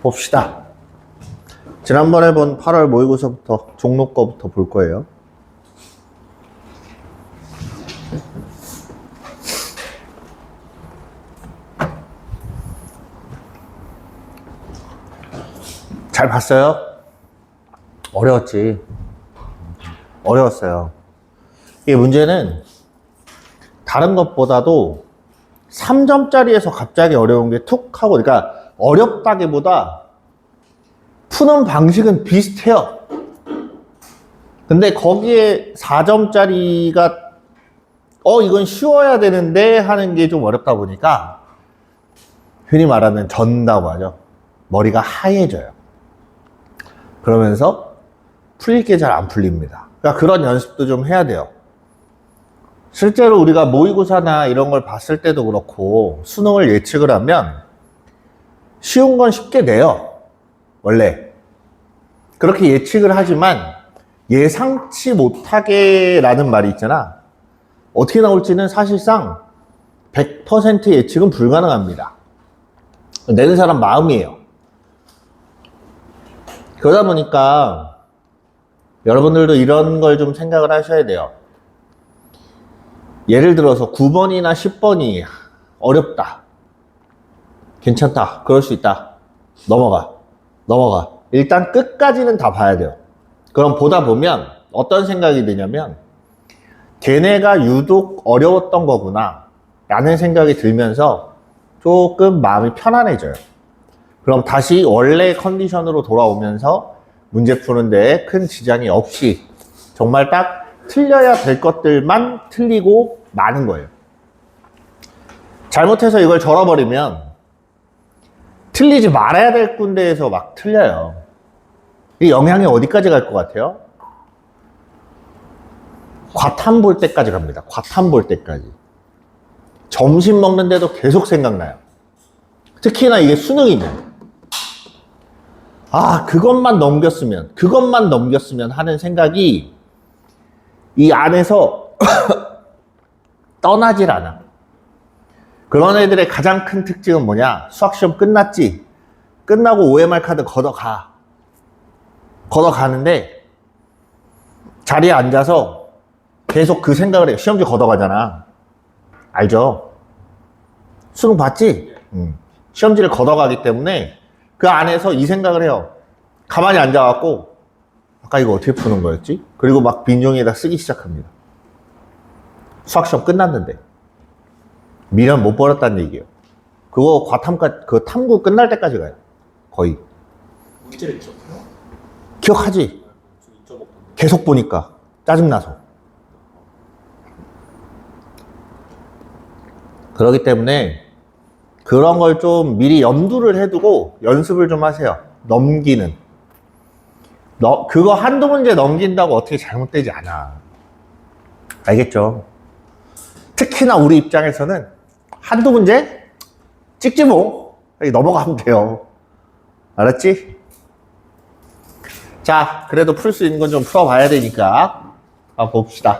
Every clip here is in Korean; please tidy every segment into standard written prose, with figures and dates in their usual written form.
봅시다. 지난번에 본 8월 모의고사부터 종로 거부터 볼 거예요. 잘 봤어요? 어려웠지. 어려웠어요. 이 문제는 다른 것보다도 3점짜리에서 갑자기 어려운 게 툭 하고, 그러니까 어렵다기보다 푸는 방식은 비슷해요. 근데 거기에 4점짜리가 이건 쉬워야 되는데 하는 게 좀 어렵다 보니까 흔히 말하는 전다고 하죠. 머리가 하얘져요. 그러면서 풀릴 게 잘 안 풀립니다. 그러니까 그런 연습도 좀 해야 돼요. 실제로 우리가 모의고사나 이런 걸 봤을 때도 그렇고 수능을 예측을 하면 쉬운 건 쉽게 내요. 원래. 그렇게 예측을 하지만 예상치 못하게 라는 말이 있잖아. 어떻게 나올지는 사실상 100% 예측은 불가능합니다. 내는 사람 마음이에요. 그러다 보니까 여러분들도 이런 걸 좀 생각을 하셔야 돼요. 예를 들어서 9번이나 10번이 어렵다. 괜찮다. 그럴 수 있다. 넘어가. 일단 끝까지는 다 봐야 돼요. 그럼 보다 보면 어떤 생각이 드냐면 걔네가 유독 어려웠던 거구나 라는 생각이 들면서 조금 마음이 편안해져요. 그럼 다시 원래 컨디션으로 돌아오면서 문제 푸는데 큰 지장이 없이 정말 딱 틀려야 될 것들만 틀리고 마는 거예요. 잘못해서 이걸 절어버리면 틀리지 말아야 될 군데에서 막 틀려요. 이 영향이 어디까지 갈 것 같아요? 과탐 볼 때까지 갑니다. 과탐 볼 때까지. 점심 먹는데도 계속 생각나요. 특히나 이게 수능이면. 그것만 넘겼으면 하는 생각이 이 안에서 떠나질 않아. 그런 애들의 가장 큰 특징은 뭐냐? 수학시험 끝났지? 끝나고 OMR 카드 걷어가는데 자리에 앉아서 계속 그 생각을 해요. 시험지 걷어가잖아. 알죠? 수능 봤지? 시험지를 걷어가기 때문에 그 안에서 이 생각을 해요. 가만히 앉아갖고 아까 이거 어떻게 푸는 거였지? 그리고 막 빈종이에다 쓰기 시작합니다. 수학시험 끝났는데 미련 못 버렸다는 얘기예요. 그거 그 탐구 끝날 때까지 가요. 거의. 문제를 기억해요? 기억하지? 계속 보니까 짜증나서. 그렇기 때문에 그런 걸 좀 미리 염두를 해두고 연습을 좀 하세요. 넘기는. 그거 한두 문제 넘긴다고 어떻게 잘못되지 않아. 알겠죠? 특히나 우리 입장에서는 한두 문제 찍지 뭐. 넘어가면 돼요. 알았지? 자, 그래도 풀 수 있는 건 좀 풀어봐야 되니까 한번 봅시다.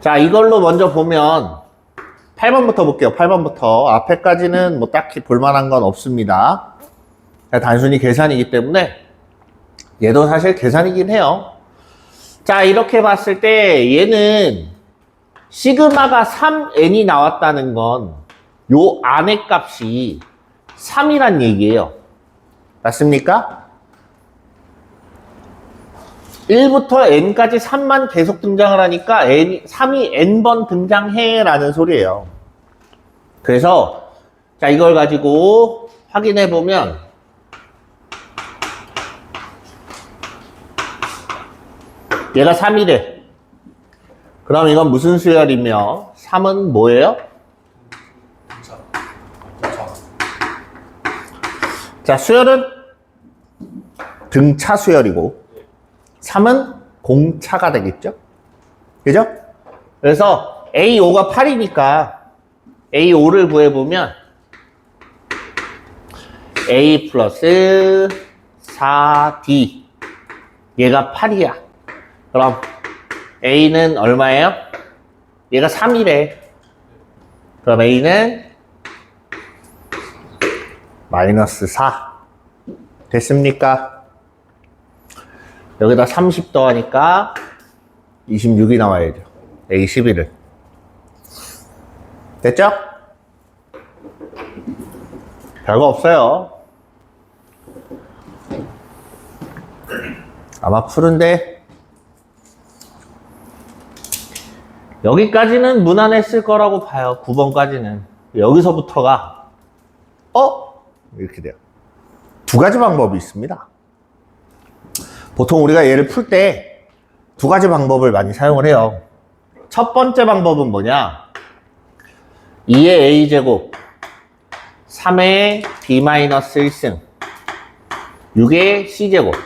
자, 이걸로 먼저 보면 8번부터 볼게요. 8번부터. 앞에까지는 뭐 딱히 볼만한 건 없습니다. 단순히 계산이기 때문에 얘도 사실 계산이긴 해요. 자, 이렇게 봤을 때 얘는 시그마가 3n이 나왔다는 건 요 안의 값이 3이란 얘기예요. 맞습니까? 1부터 n까지 3만 계속 등장을 하니까 3이 n번 등장해 라는 소리예요. 그래서 자, 이걸 가지고 확인해 보면 얘가 3이래. 그럼 이건 무슨 수열이며 3은 뭐예요? 자, 수열은 등차 수열이고 3은 공차가 되겠죠? 그죠? 그래서 A5가 8이니까 A5를 구해보면 A 플러스 4D 얘가 8이야. 그럼 A는 얼마예요? 얘가 3이래. 그럼 A는 마이너스 4. 됐습니까? 여기다 30 더하니까 26이 나와야죠. A 11을. 됐죠? 별거 없어요. 아마 푸른데 여기까지는 무난했을 거라고 봐요. 9번까지는. 여기서부터가 이렇게 돼요. 두 가지 방법이 있습니다. 보통 우리가 얘를 풀 때 두 가지 방법을 많이 사용을 해요. 첫 번째 방법은 뭐냐? 2의 a제곱 3의 b-1승 6의 c제곱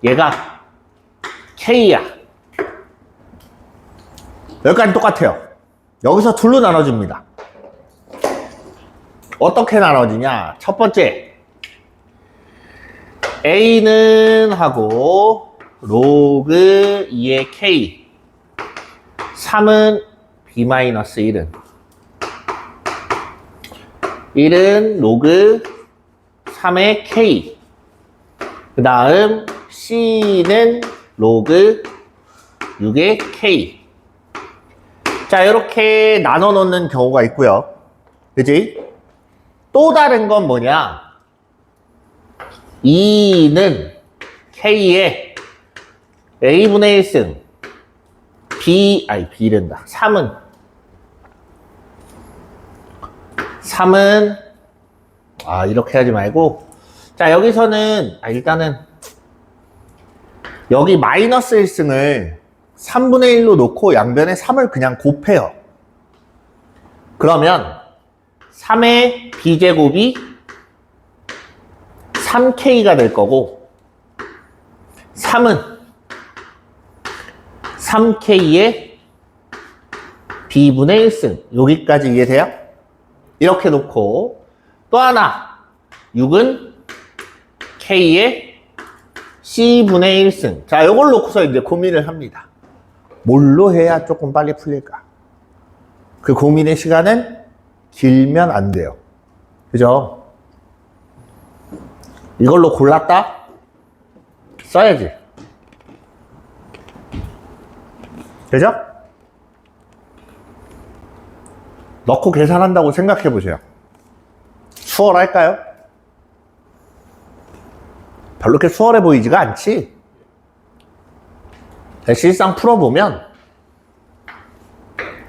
얘가 k야. 여기까지 똑같아요. 여기서 둘로 나눠줍니다. 어떻게 나눠지냐? 첫 번째 a는 하고 로그 2의 k 3은 b-1은 1은 로그 3의 k 그 다음 c는 로그 6의 k. 자, 이렇게 나눠 놓는 경우가 있고요. 그지? 또 다른 건 뭐냐? 2는 k의 a분의 1승 b랜다. 3은 이렇게 하지 말고, 자, 여기서는 일단은 여기 마이너스 1승을 3분의 1로 놓고 양변에 3을 그냥 곱해요. 그러면 3의 b제곱이 3k가 될 거고 3은 3k의 b분의 1승. 여기까지 이해돼요? 이렇게 놓고 또 하나 6은 k의 c분의 1승. 자, 이걸 놓고서 이제 고민을 합니다. 뭘로 해야 조금 빨리 풀릴까? 그 고민의 시간은 길면 안 돼요. 그죠? 이걸로 골랐다? 써야지. 그죠? 넣고 계산한다고 생각해 보세요. 수월할까요? 별로 그렇게 수월해 보이지가 않지? 실상 풀어보면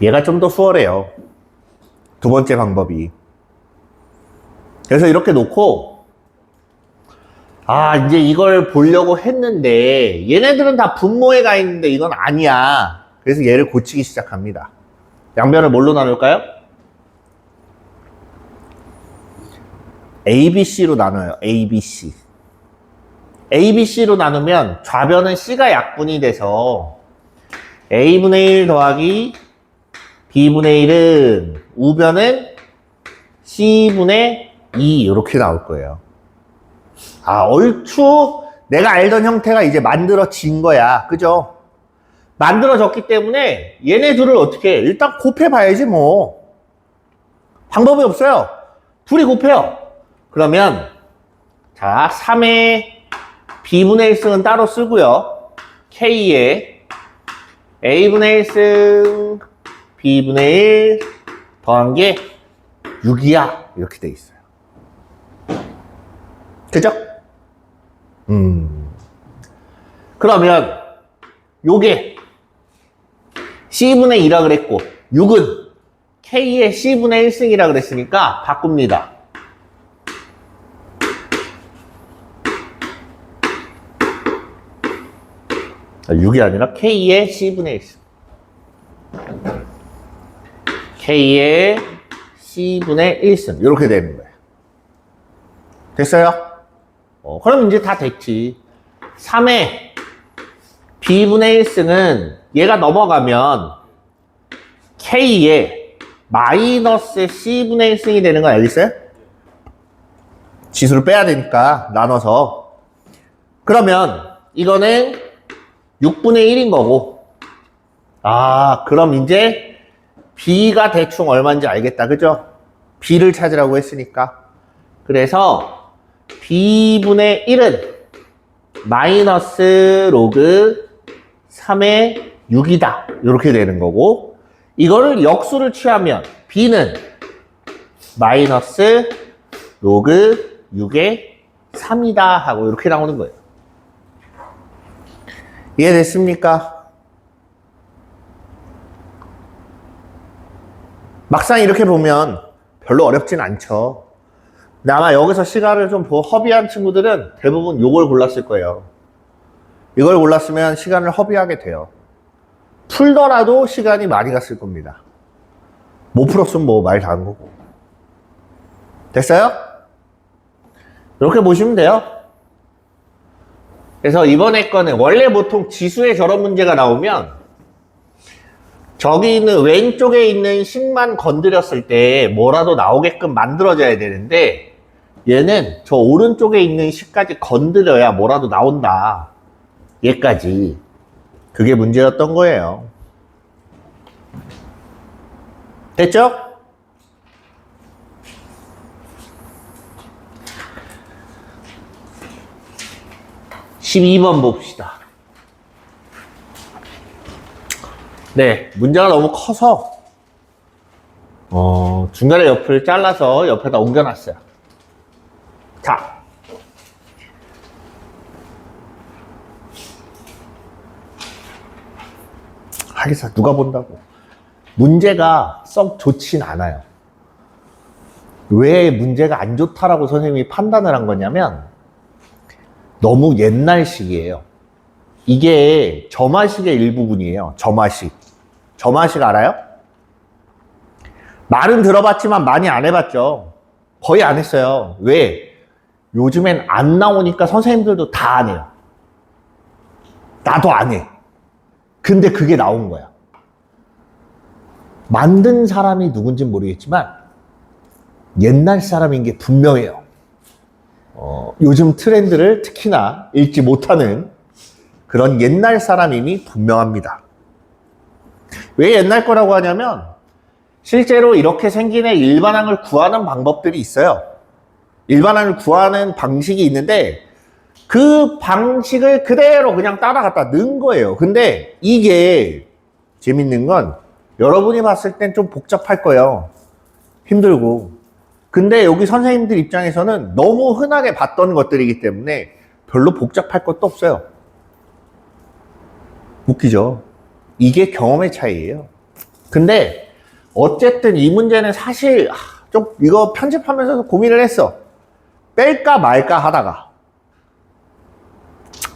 얘가 좀 더 수월해요. 두 번째 방법이. 그래서 이렇게 놓고 이제 이걸 보려고 했는데 얘네들은 다 분모에 가 있는데 이건 아니야. 그래서 얘를 고치기 시작합니다. 양변을 뭘로 나눌까요? A, B, C로 나눠요. A, B, C. A, B, C로 나누면 좌변은 C가 약분이 돼서 A분의 1 더하기 B분의 1은 우변은 C분의 2 이렇게 나올 거예요. 얼추 내가 알던 형태가 이제 만들어진 거야. 그죠? 만들어졌기 때문에 얘네 둘을 어떻게 해? 일단 곱해봐야지 뭐. 방법이 없어요. 둘이 곱해요. 그러면 자 3의 b분의 1승은 따로 쓰고요. k의 a분의 1승 b분의 1 더한 게 6이야. 이렇게 돼 있어요. 그죠? 그러면 요게 c분의 2라 그랬고 6은 k의 c분의 1승이라 그랬으니까 바꿉니다. 6이 아니라 k의 c분의 1승. k의 c분의 1승. 이렇게 되는 거예요. 됐어요? 그럼 이제 다 됐지. 3의 b분의 1승은 얘가 넘어가면 k의 마이너스 c분의 1승이 되는 거 알겠어요? 지수를 빼야 되니까 나눠서. 그러면 이거는 6분의 1인 거고 그럼 이제 B가 대충 얼마인지 알겠다. 그죠? B를 찾으라고 했으니까. 그래서 B분의 1은 마이너스 로그 3의 6이다. 이렇게 되는 거고, 이거를 역수를 취하면 B는 마이너스 로그 6의 3이다 하고 이렇게 나오는 거예요. 이해됐습니까? 막상 이렇게 보면 별로 어렵진 않죠. 근데 아마 여기서 시간을 좀 허비한 친구들은 대부분 이걸 골랐을 거예요. 이걸 골랐으면 시간을 허비하게 돼요. 풀더라도 시간이 많이 갔을 겁니다. 못 풀었으면 뭐 말 다 한 거고. 됐어요? 이렇게 보시면 돼요. 그래서 이번에 거는 원래 보통 지수의 저런 문제가 나오면 저기 있는 왼쪽에 있는 식만 건드렸을 때 뭐라도 나오게끔 만들어져야 되는데, 얘는 저 오른쪽에 있는 식까지 건드려야 뭐라도 나온다. 얘까지. 그게 문제였던 거예요. 됐죠? (12번) 봅시다. 네, 문제가 너무 커서 중간에 옆을 잘라서 옆에다 옮겨놨어요. 자, 하기사 누가 본다고. 문제가 썩 좋진 않아요. 왜 문제가 안 좋다라고 선생님이 판단을 한 거냐면, 너무 옛날식이에요. 이게 점화식의 일부분이에요. 점화식. 점화식 알아요? 말은 들어봤지만 많이 안 해봤죠. 거의 안 했어요. 왜? 요즘엔 안 나오니까 선생님들도 다 안 해요. 나도 안 해. 근데 그게 나온 거야. 만든 사람이 누군지 모르겠지만 옛날 사람인 게 분명해요. 요즘 트렌드를 특히나 읽지 못하는 그런 옛날 사람임이 분명합니다. 왜 옛날 거라고 하냐면, 실제로 이렇게 생긴 애 일반항을 구하는 방법들이 있어요. 일반항을 구하는 방식이 있는데 그 방식을 그대로 그냥 따라갔다 넣은 거예요. 근데 이게 재밌는 건 여러분이 봤을 땐 좀 복잡할 거예요. 힘들고. 근데 여기 선생님들 입장에서는 너무 흔하게 봤던 것들이기 때문에 별로 복잡할 것도 없어요. 웃기죠? 이게 경험의 차이예요. 근데 어쨌든 이 문제는 사실 좀 이거 편집하면서 고민을 했어. 뺄까 말까 하다가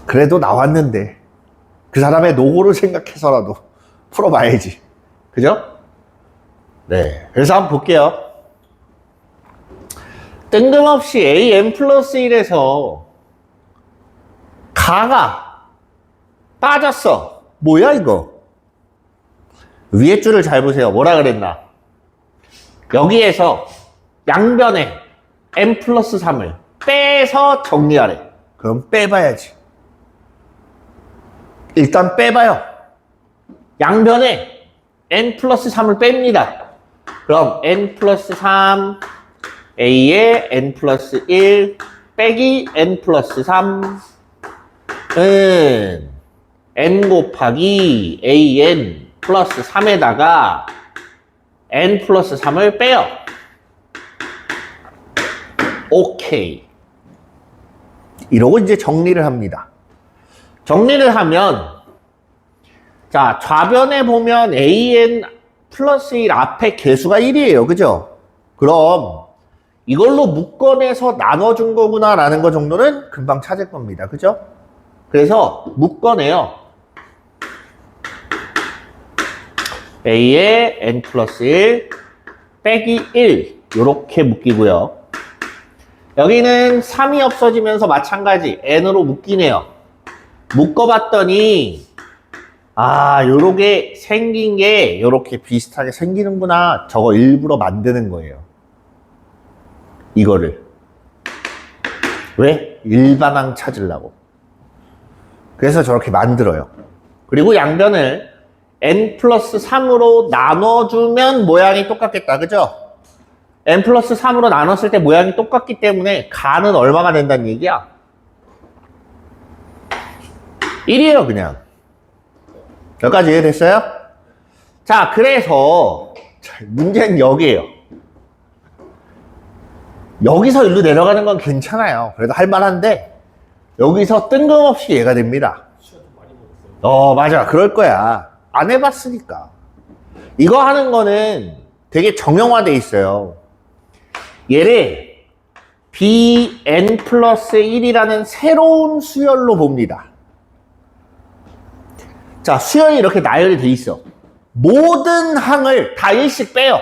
그래도 나왔는데 그 사람의 노고를 생각해서라도 풀어봐야지. 그죠? 네, 그래서 한번 볼게요. 뜬금없이 an 플러스 1에서 가가 빠졌어. 뭐야 이거? 위에 줄을 잘 보세요. 뭐라 그랬나? 여기에서 양변에 n 플러스 3을 빼서 정리하래. 그럼 빼봐야지. 일단 빼봐요. 양변에 n 플러스 3을 뺍니다. 그럼 n 플러스 3 a에 n 플러스 1 빼기 n 플러스 3은 n 곱하기 an 플러스 3에다가 n 플러스 3을 빼요. 오케이. 이러고 이제 정리를 합니다. 정리를 하면, 자, 좌변에 보면 an 플러스 1 앞에 개수가 1이에요. 그죠? 그럼 이걸로 묶어내서 나눠준 거구나 라는 거 정도는 금방 찾을 겁니다. 그죠? 그래서 묶어내요. a에 n 플러스 1 빼기 1 이렇게 묶이고요. 여기는 3이 없어지면서 마찬가지 n으로 묶이네요. 묶어봤더니 요렇게 생긴 게 요렇게 비슷하게 생기는구나. 저거 일부러 만드는 거예요. 이거를. 왜? 일반항 찾으려고. 그래서 저렇게 만들어요. 그리고 양변을 n 플러스 3으로 나눠주면 모양이 똑같겠다. 그죠? n 플러스 3으로 나눴을 때 모양이 똑같기 때문에 가는 얼마가 된다는 얘기야? 1이에요, 그냥. 여기까지 이해됐어요? 자, 그래서 문제는 여기에요. 여기서 일로 내려가는 건 괜찮아요. 그래도 할만한데 여기서 뜬금없이 얘가 됩니다. 맞아. 그럴 거야. 안 해봤으니까. 이거 하는 거는 되게 정형화돼 있어요. 얘를 bn 플러스 1이라는 새로운 수열로 봅니다. 자, 수열이 이렇게 나열이 돼 있어. 모든 항을 다 1씩 빼요.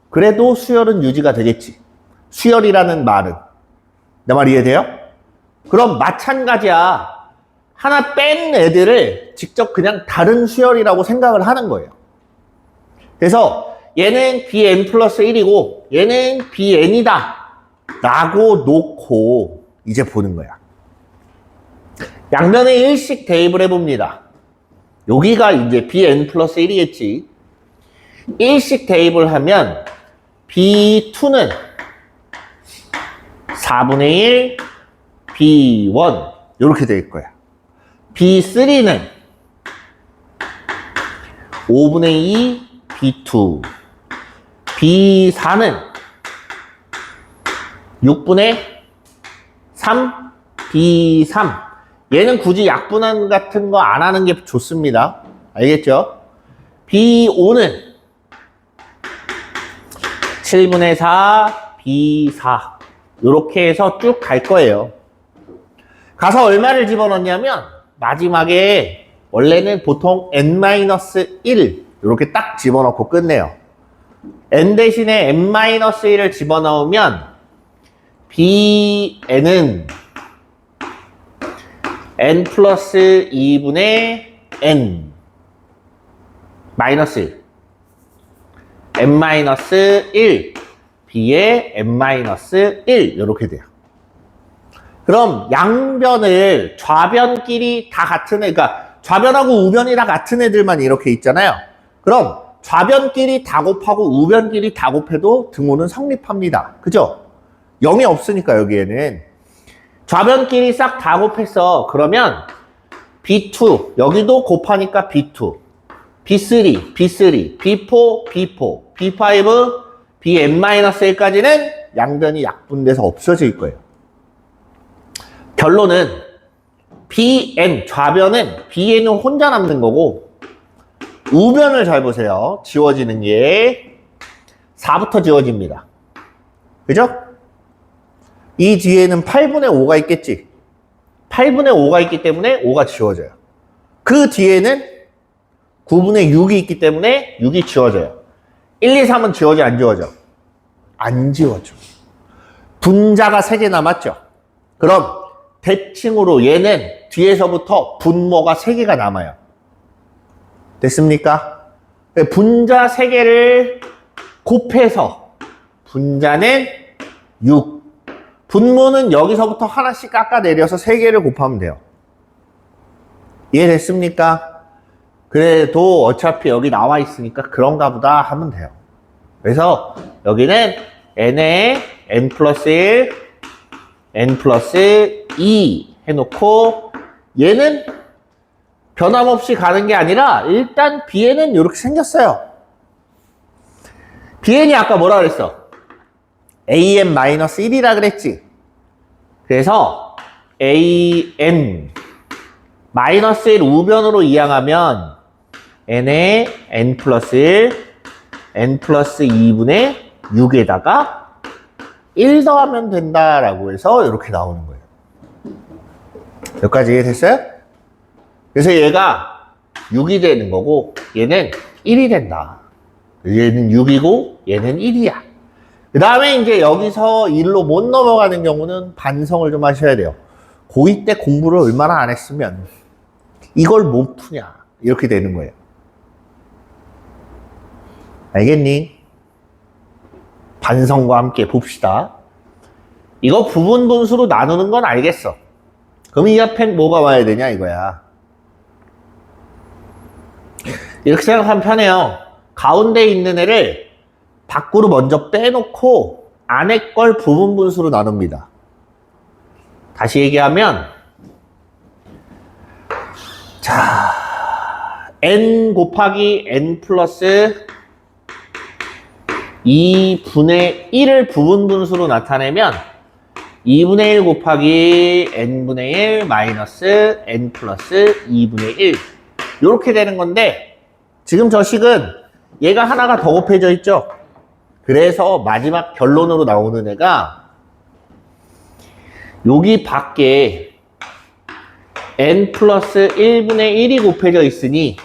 그래도 수열은 유지가 되겠지. 수열이라는 말은. 내 말 이해돼요? 그럼 마찬가지야. 하나 뺀 애들을 직접 그냥 다른 수열이라고 생각을 하는 거예요. 그래서 얘는 bn 플러스 1이고 얘는 bn이다 라고 놓고 이제 보는 거야. 양변에 1씩 대입을 해봅니다. 여기가 이제 bn 플러스 1이겠지. 1씩 대입을 하면 b2는 4분의 1 b1 이렇게 될 거야. b3는 5분의 2 b2 b4는 6분의 3 b3 얘는 굳이 약분한 같은 거 안 하는 게 좋습니다. 알겠죠? b5는 7분의 4 b4 이렇게 해서 쭉 갈 거예요. 가서 얼마를 집어넣냐면 마지막에 원래는 보통 n-1 이렇게 딱 집어넣고 끝내요. n 대신에 n-1을 집어넣으면 bn은 n 플러스 2분의 n 마이너스 1 n-1 b의 n-1 이렇게 돼요. 그럼 양변을 좌변끼리 다 같은 애, 그러니까 좌변하고 우변이 다 같은 애들만 이렇게 있잖아요. 그럼 좌변끼리 다 곱하고 우변끼리 다 곱해도 등호는 성립합니다. 그죠? 0이 없으니까 여기에는. 좌변끼리 싹 다 곱했어. 그러면 B2 여기도 곱하니까 B2 B3 B3 B4 B4 B5 bn-1까지는 양변이 약분돼서 없어질 거예요. 결론은 bn 좌변은 bn은 혼자 남는 거고 우변을 잘 보세요. 지워지는 게 4부터 지워집니다. 그죠? 이 뒤에는 8분의 5가 있겠지. 8분의 5가 있기 때문에 5가 지워져요. 그 뒤에는 9분의 6이 있기 때문에 6이 지워져요. 1, 2, 3은 지워져 안 지워져? 안 지워져. 분자가 3개 남았죠. 그럼 대칭으로 얘는 뒤에서부터 분모가 3개가 남아요. 됐습니까? 분자 3개를 곱해서 분자는 6. 분모는 여기서부터 하나씩 깎아내려서 3개를 곱하면 돼요. 이해됐습니까? 그래도 어차피 여기 나와 있으니까 그런가 보다 하면 돼요. 그래서 여기는 n에 n 플러스 1, n 플러스 2 해놓고 얘는 변함없이 가는 게 아니라 일단 bn은 이렇게 생겼어요. bn이 아까 뭐라 그랬어? an-1이라 그랬지. 그래서 an 마이너스 1 우변으로 이항하면 n에 n 플러스 1, n 플러스 2분의 6에다가 1 더하면 된다라고 해서 이렇게 나오는 거예요. 여기까지 이해됐어요? 그래서 얘가 6이 되는 거고 얘는 1이 된다. 얘는 6이고 얘는 1이야. 그 다음에 이제 여기서 1로 못 넘어가는 경우는 반성을 좀 하셔야 돼요. 고2 때 공부를 얼마나 안 했으면 이걸 못 푸냐 이렇게 되는 거예요. 알겠니? 반성과 함께 봅시다. 이거 부분 분수로 나누는 건 알겠어. 그럼 이 앞엔 뭐가 와야 되냐 이거야. 이렇게 생각하면 편해요. 가운데 있는 애를 밖으로 먼저 빼놓고 안에 걸 부분 분수로 나눕니다. 다시 얘기하면 자, n 곱하기 n 플러스 2분의 1을 부분 분수로 나타내면 2분의 1 곱하기 n분의 1 마이너스 n 플러스 2분의 1 이렇게 되는 건데 지금 저 식은 얘가 하나가 더 곱해져 있죠. 그래서 마지막 결론으로 나오는 애가 여기 밖에 n 플러스 1분의 1이 곱해져 있으니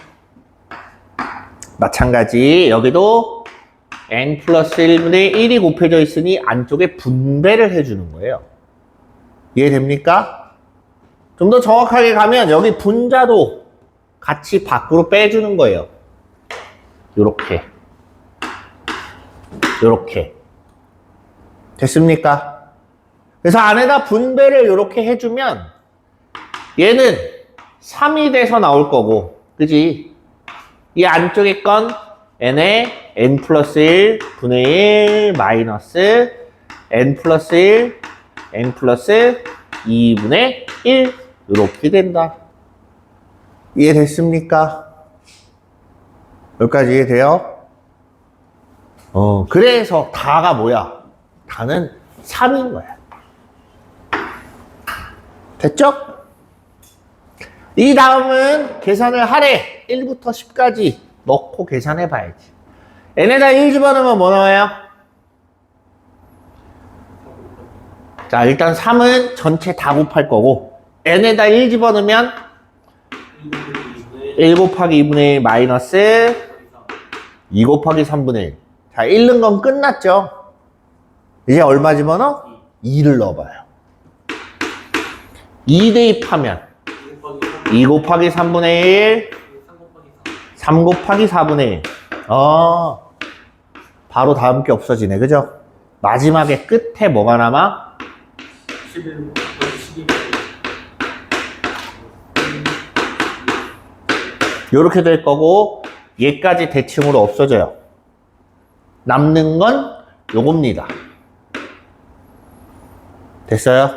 마찬가지 여기도 n 플러스 1분의 1이 곱해져 있으니 안쪽에 분배를 해주는 거예요. 이해됩니까? 좀 더 정확하게 가면 여기 분자도 같이 밖으로 빼주는 거예요. 요렇게 요렇게 됐습니까? 그래서 안에다 분배를 요렇게 해주면 얘는 3이 돼서 나올 거고 그지? 이 안쪽에 건 n에 n 플러스 1 분의 1 마이너스 n 플러스 1 n 플러스 2분의 1 이렇게 된다. 이해됐습니까? 여기까지 이해돼요? 그래서 다가 뭐야? 다는 3인 거야. 됐죠? 이 다음은 계산을 하래. 1부터 10까지 넣고 계산해 봐야지. n에다 1 집어넣으면 뭐 나와요? 자, 일단 3은 전체 다 곱할 거고 n에다 1 집어넣으면 1 곱하기 2분의 1 마이너스 2 곱하기 3분의 1. 자, 1 넣은 건 끝났죠? 이제 얼마 집어넣어? 2를 넣어봐요. 2 대입하면 2 곱하기 3분의 1 3 곱하기 4분의 1. 바로 다음 게 없어지네. 그죠? 마지막에 끝에 뭐가 남아? 11, 12. 요렇게 될 거고 얘까지 대칭으로 없어져요. 남는 건 요겁니다. 됐어요?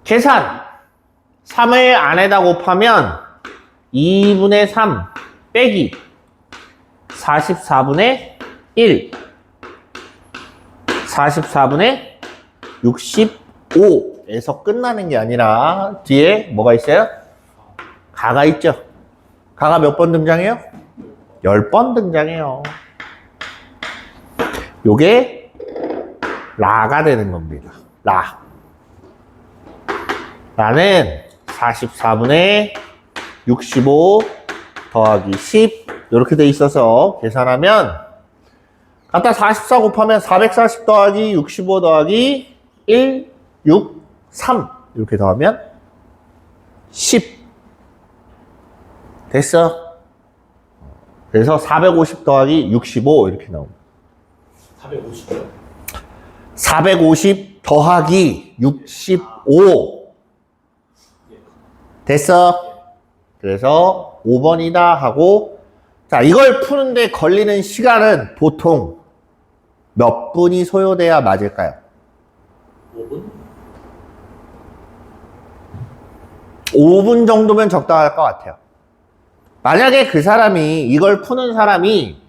계산 3을 안에다 곱하면 2분의 3 빼기 44분의 1 44분의 65에서 끝나는 게 아니라 뒤에 뭐가 있어요? 가가 있죠. 가가 몇 번 등장해요? 10번 등장해요. 요게 라가 되는 겁니다. 라는 44분의 65 더하기 10 이렇게 돼 있어서 계산하면 갖다 44 곱하면 440 더하기 65 더하기 1, 6, 3 이렇게 더하면 10 됐어? 그래서 450 더하기 65 이렇게 나옵니다. 450요? 450 더하기 65 됐어? 그래서 5번이다 하고 자 이걸 푸는데 걸리는 시간은 보통 몇 분이 소요돼야 맞을까요? 5분? 5분 정도면 적당할 것 같아요. 만약에 그 사람이 이걸 푸는 사람이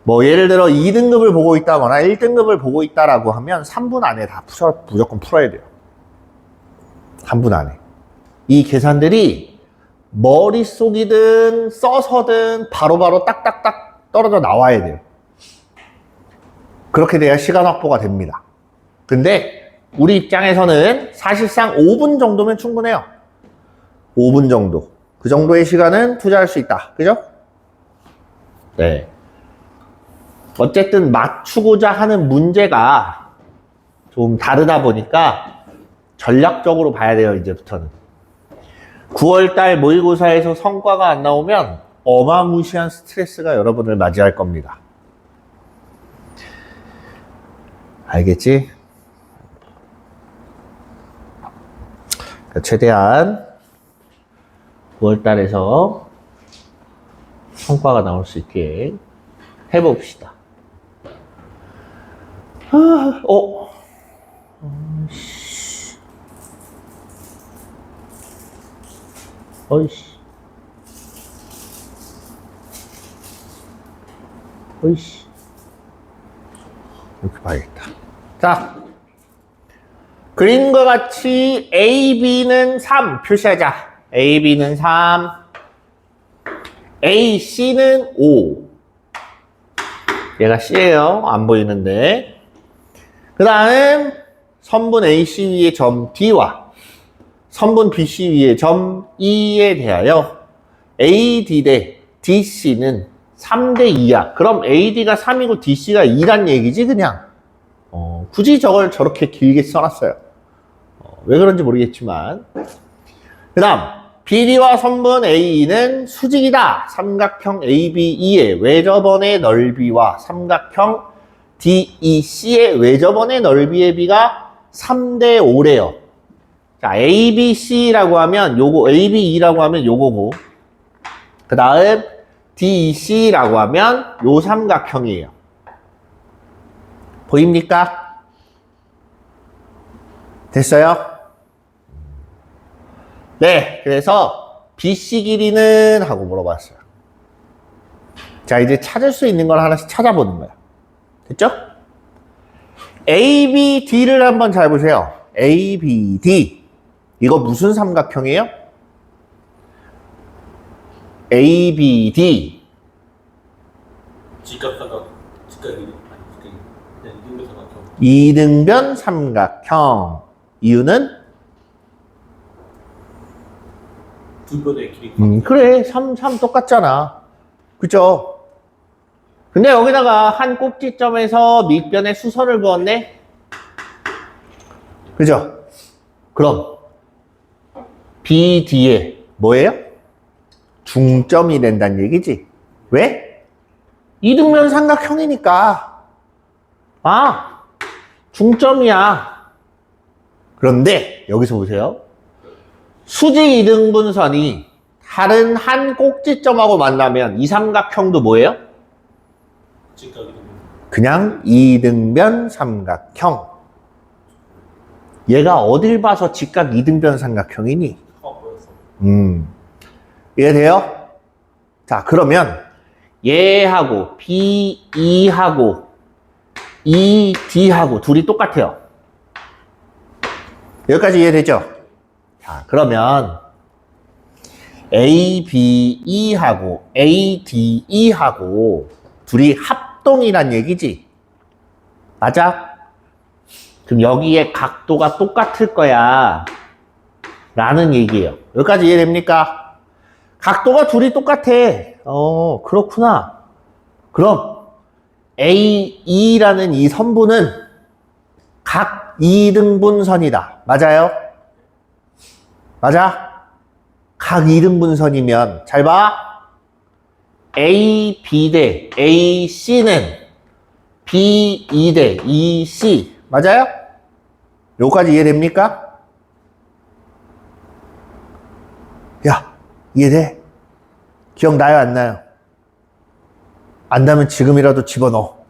뭐 예를 들어 2등급을 보고 있다거나 1등급을 보고 있다라고 하면 3분 안에 다 무조건 풀어야 돼요. 3분 안에. 이 계산들이 머릿속이든 써서든 바로바로 딱딱딱 떨어져 나와야 돼요. 그렇게 돼야 시간 확보가 됩니다. 근데 우리 입장에서는 사실상 5분 정도면 충분해요. 5분 정도. 그 정도의 시간은 투자할 수 있다. 그죠? 네. 어쨌든 맞추고자 하는 문제가 좀 다르다 보니까 전략적으로 봐야 돼요, 이제부터는. 9월달 모의고사에서 성과가 안 나오면 어마무시한 스트레스가 여러분을 맞이할 겁니다. 알겠지? 최대한 9월달에서 성과가 나올 수 있게 해봅시다. 어이씨. 어이씨. 이렇게 봐야겠다. 자. 그림과 같이 A, B는 3 표시하자. A, B는 3. A, C는 5. 얘가 C예요. 안 보이는데. 그 다음 선분 AC 위의 점 D와 선분 BC 위의 점 E에 대하여 AD 대 DC는 3대 2야. 그럼 AD가 3이고 DC가 2란 얘기지 그냥. 굳이 저걸 저렇게 길게 써놨어요. 왜 그런지 모르겠지만. 그 다음 BD와 선분 AE는 수직이다. 삼각형 ABE의 외접원의 넓이와 삼각형 DEC의 외접원의 넓이의 비가 3대 5래요. 자, ABC라고 하면 요거, ABE라고 하면 요거고, 그 다음 DEC라고 하면 요 삼각형이에요. 보입니까? 됐어요? 네, 그래서 BC 길이는 하고 물어봤어요. 자, 이제 찾을 수 있는 걸 하나씩 찾아보는 거야. 됐죠? ABD를 한번 잘 보세요. ABD. 이거 무슨 삼각형이에요? ABD. 직각삼각, 직각이 아니 그냥 이등변 삼각형. 이등변 삼각형. 이유는? 두 변의 길이. 그래. 3 똑같잖아. 그죠? 근데 여기다가 한 꼭지점에서 밑변에 수선을 그었네? 그죠? 그럼 BD에 뭐예요? 중점이 된다는 얘기지. 왜? 이등변 삼각형이니까. 아, 중점이야. 그런데 여기서 보세요. 수직 이등분선이 다른 한 꼭지점하고 만나면 이 삼각형도 뭐예요? 직각이 그냥 이등변 삼각형. 얘가 어딜 봐서 직각 이등변 삼각형이니? 커 보여서. 이해돼요? 자, 그러면 얘하고 BE하고 ED하고 둘이 똑같아요. 여기까지 이해되죠? 자, 그러면 ABE하고 ADE하고 둘이 합동이란 얘기지. 맞아? 그럼 여기에 각도가 똑같을 거야. 라는 얘기예요. 여기까지 이해됩니까? 각도가 둘이 똑같아. 그렇구나. 그럼 AE라는 이 선분은 각 2등분선이다. 맞아요? 맞아? 각 2등분선이면 잘 봐. AB 대 AC는 BE 대 EC. 맞아요? 여기까지 이해됩니까? 야, 이해돼? 기억나요? 안 나요? 안 나면 지금이라도 집어넣어.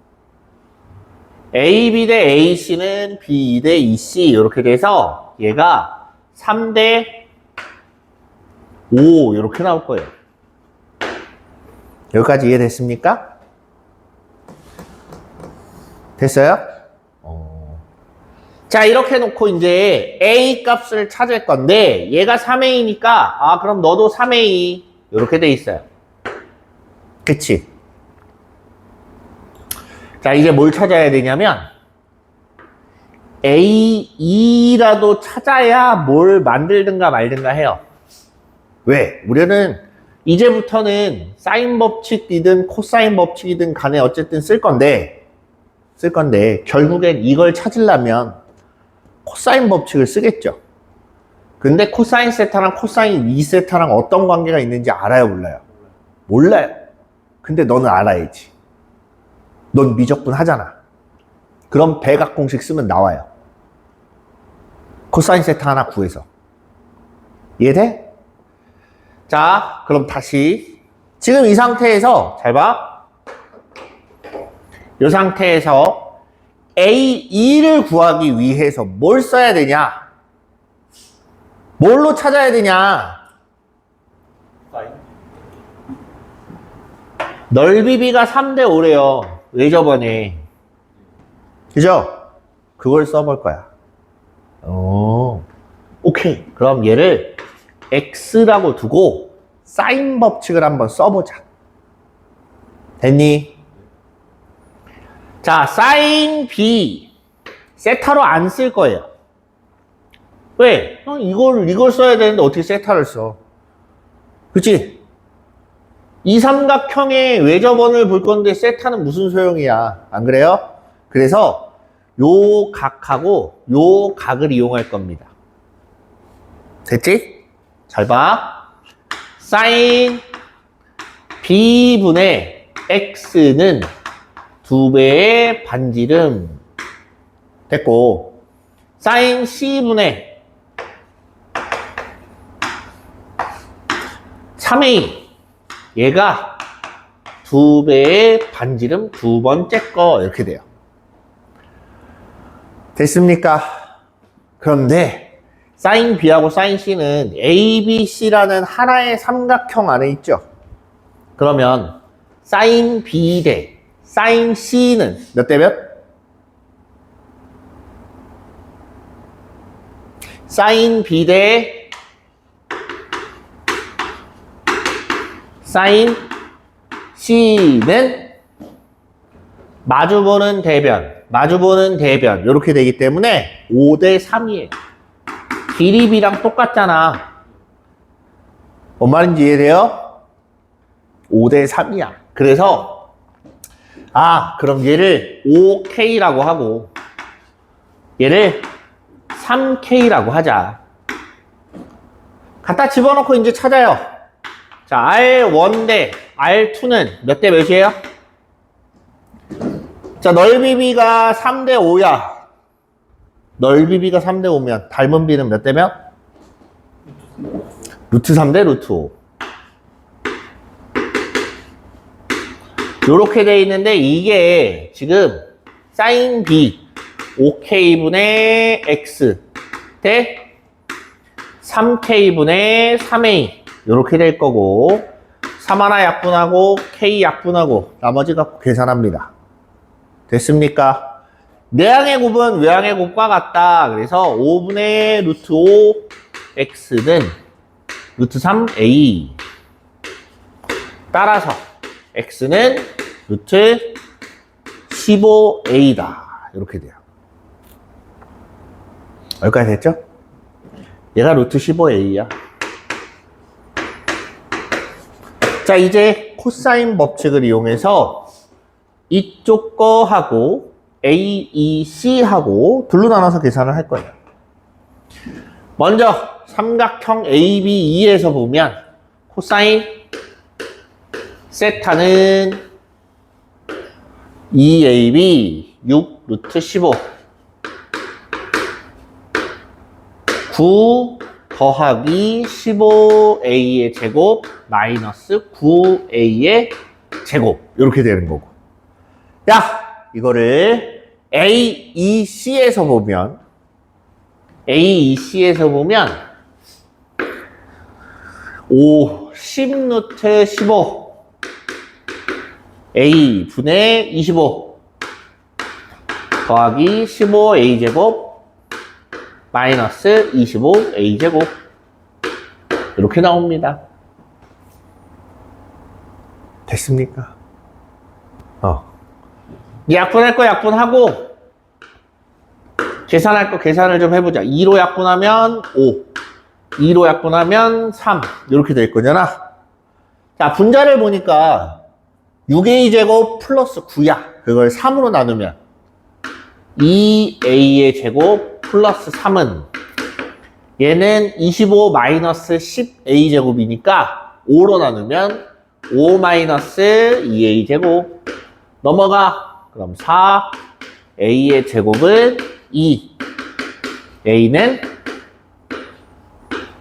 AB 대 AC는 BE 대 EC 이렇게 돼서 얘가 3대 5 이렇게 나올 거예요. 여기까지 이해됐습니까? 됐어요? 자, 이렇게 놓고 이제 A 값을 찾을 건데 얘가 3A니까 그럼 너도 3A 이렇게 돼 있어요. 그치? 자, 이제 뭘 찾아야 되냐면 AE라도 찾아야 뭘 만들든가 말든가 해요. 왜? 우리는 이제부터는 사인 법칙이든 코사인 법칙이든 간에 어쨌든 쓸 건데 결국엔 이걸 찾으려면 코사인 법칙을 쓰겠죠. 근데 코사인 세타랑 코사인 2세타랑 어떤 관계가 있는지 알아요, 몰라요? 몰라요. 근데 너는 알아야지. 넌 미적분 하잖아. 그럼 배각 공식 쓰면 나와요. 코사인 세타 하나 구해서. 이해돼? 자, 그럼 다시 지금 이 상태에서 잘 봐. 이 상태에서 A2를 구하기 위해서 뭘 써야 되냐? 뭘로 찾아야 되냐? 사인. 넓이비가 3대 5래요. 왜 저번에? 그죠? 그걸 써볼 거야. 오케이. 그럼 얘를 X라고 두고 사인 법칙을 한번 써보자. 됐니? 자, 사인 B 세타로 안 쓸 거예요. 왜? 이걸 써야 되는데 어떻게 세타를 써? 그치? 이 삼각형의 외접원을 볼 건데 세타는 무슨 소용이야? 안 그래요? 그래서 요 각하고 요 각을 이용할 겁니다. 됐지? 잘 봐. 사인 B분의 X는 2배의 반지름 됐고, 사인 C분의 3A 얘가 2배의 반지름 두 번째 거 이렇게 돼요. 됐습니까? 그런데 사인 B하고 사인 C는 ABC라는 하나의 삼각형 안에 있죠. 그러면 사인 B 대 사인 C는 몇 대 몇? 사인 B 대 사인 C는 마주보는 대변 이렇게 되기 때문에 5대 3이에요. 길이 B랑 똑같잖아. 뭔 말인지 이해돼요? 5대 3이야. 그래서 그럼 얘를 5K라고 하고 얘를 3K라고 하자. 갖다 집어넣고 이제 찾아요. 자, R1 대 R2는 몇 대 몇이에요? 자, 넓이 B가 3대 5야. 넓이 B가 3대 5면 닮은 B는 몇 대 몇? 루트 3대 루트 5. 요렇게 돼 있는데 이게 지금 사인 B 5K분의 X 대 3K분의 3A 요렇게 될 거고 3 하나 약분하고 K 약분하고 나머지 갖고 계산합니다. 됐습니까? 내항의 곱은 외항의 곱과 같다. 그래서 5분의 루트 5 X는 루트 3A 따라서 X는 루트 15A다. 이렇게 돼요. 여기까지 됐죠? 얘가 루트 15A야. 자, 이제 코사인 법칙을 이용해서 이쪽 거하고 AEC하고 둘로 나눠서 계산을 할 거예요. 먼저 삼각형 ABE에서 보면 코사인 세타는 2AB 6 루트 15 9 더하기 15A의 제곱 마이너스 9A의 제곱 이렇게 되는 거고 야 이거를 AEC에서 보면 10 루트 15 A 분의 25 더하기 15A 제곱 마이너스 25A 제곱 이렇게 나옵니다. 됐습니까? 약분할 거 약분하고 계산할 거 계산을 좀 해보자. 2로 약분하면 5 2로 약분하면 3 이렇게 될 거잖아. 자, 분자를 보니까 6A 제곱 플러스 9야. 그걸 3으로 나누면 2A의 제곱 플러스 3은 얘는 25 마이너스 10A 제곱이니까 5로 나누면 5 마이너스 2A 제곱 넘어가. 그럼 4A의 제곱은 2 A는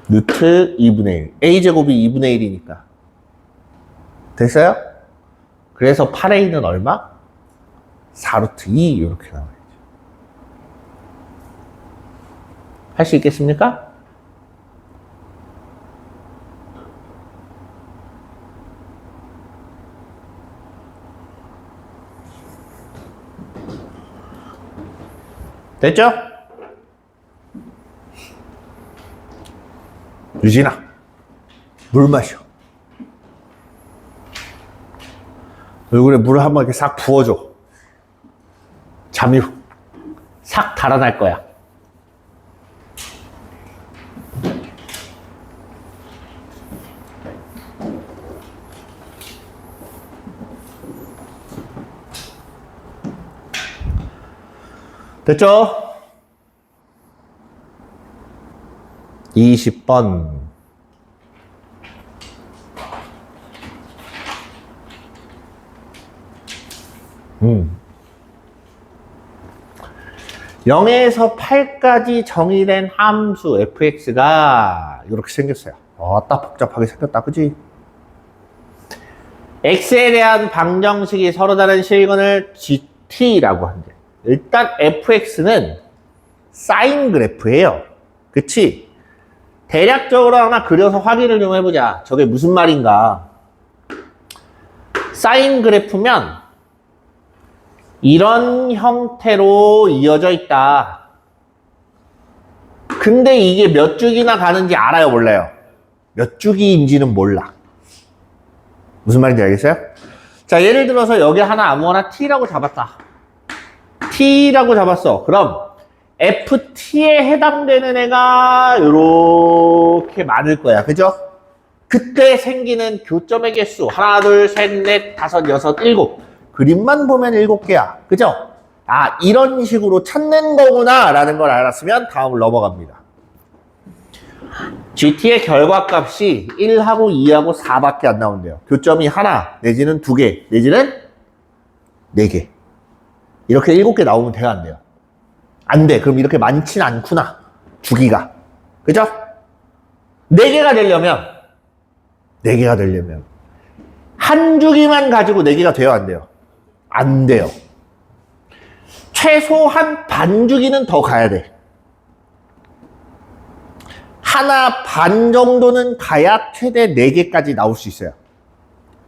루트 2분의 1 A 제곱이 2분의 1이니까 됐어요? 그래서 8a는 얼마? 4루트 2 이렇게 나와야죠. 할 수 있겠습니까? 됐죠? 유진아, 물 마셔. 얼굴에 물을 한번 이렇게 싹 부어줘. 잠이 싹 달아날 거야. 됐죠? 20번. 음. 0에서 8까지 정의된 함수 fx가 이렇게 생겼어요. 딱 복잡하게 생겼다, 그지? x에 대한 방정식이 서로 다른 실근을 gt라고 한대. 일단 fx는 사인 그래프예요. 그치? 대략적으로 하나 그려서 확인을 좀 해보자. 저게 무슨 말인가? 사인 그래프면 이런 형태로 이어져 있다. 근데 이게 몇 주기나 가는지 알아요, 몰라요? 몇 주기인지는 몰라. 무슨 말인지 알겠어요? 자, 예를 들어서 여기 하나 아무거나 t라고 잡았다. t라고 잡았어. 그럼 ft에 해당되는 애가 이렇게 많을 거야. 그죠? 그때 생기는 교점의 개수 하나, 둘, 셋, 넷, 다섯, 여섯, 일곱. 그림만 보면 7개야. 그죠? 아, 이런 식으로 찾는 거구나 라는 걸 알았으면 다음을 넘어갑니다. GT의 결과값이 1하고 2하고 4밖에 안 나온대요. 교점이 하나 내지는 2개 내지는 4개. 이렇게 7개 나오면 돼야 안 돼요? 안 돼. 그럼 이렇게 많진 않구나. 주기가. 그죠? 4개가 되려면 한 주기만 가지고 4개가 돼요, 안 돼요? 안 돼요. 최소한 반 주기는 더 가야 돼. 하나 반 정도는 가야 최대 4개까지 나올 수 있어요.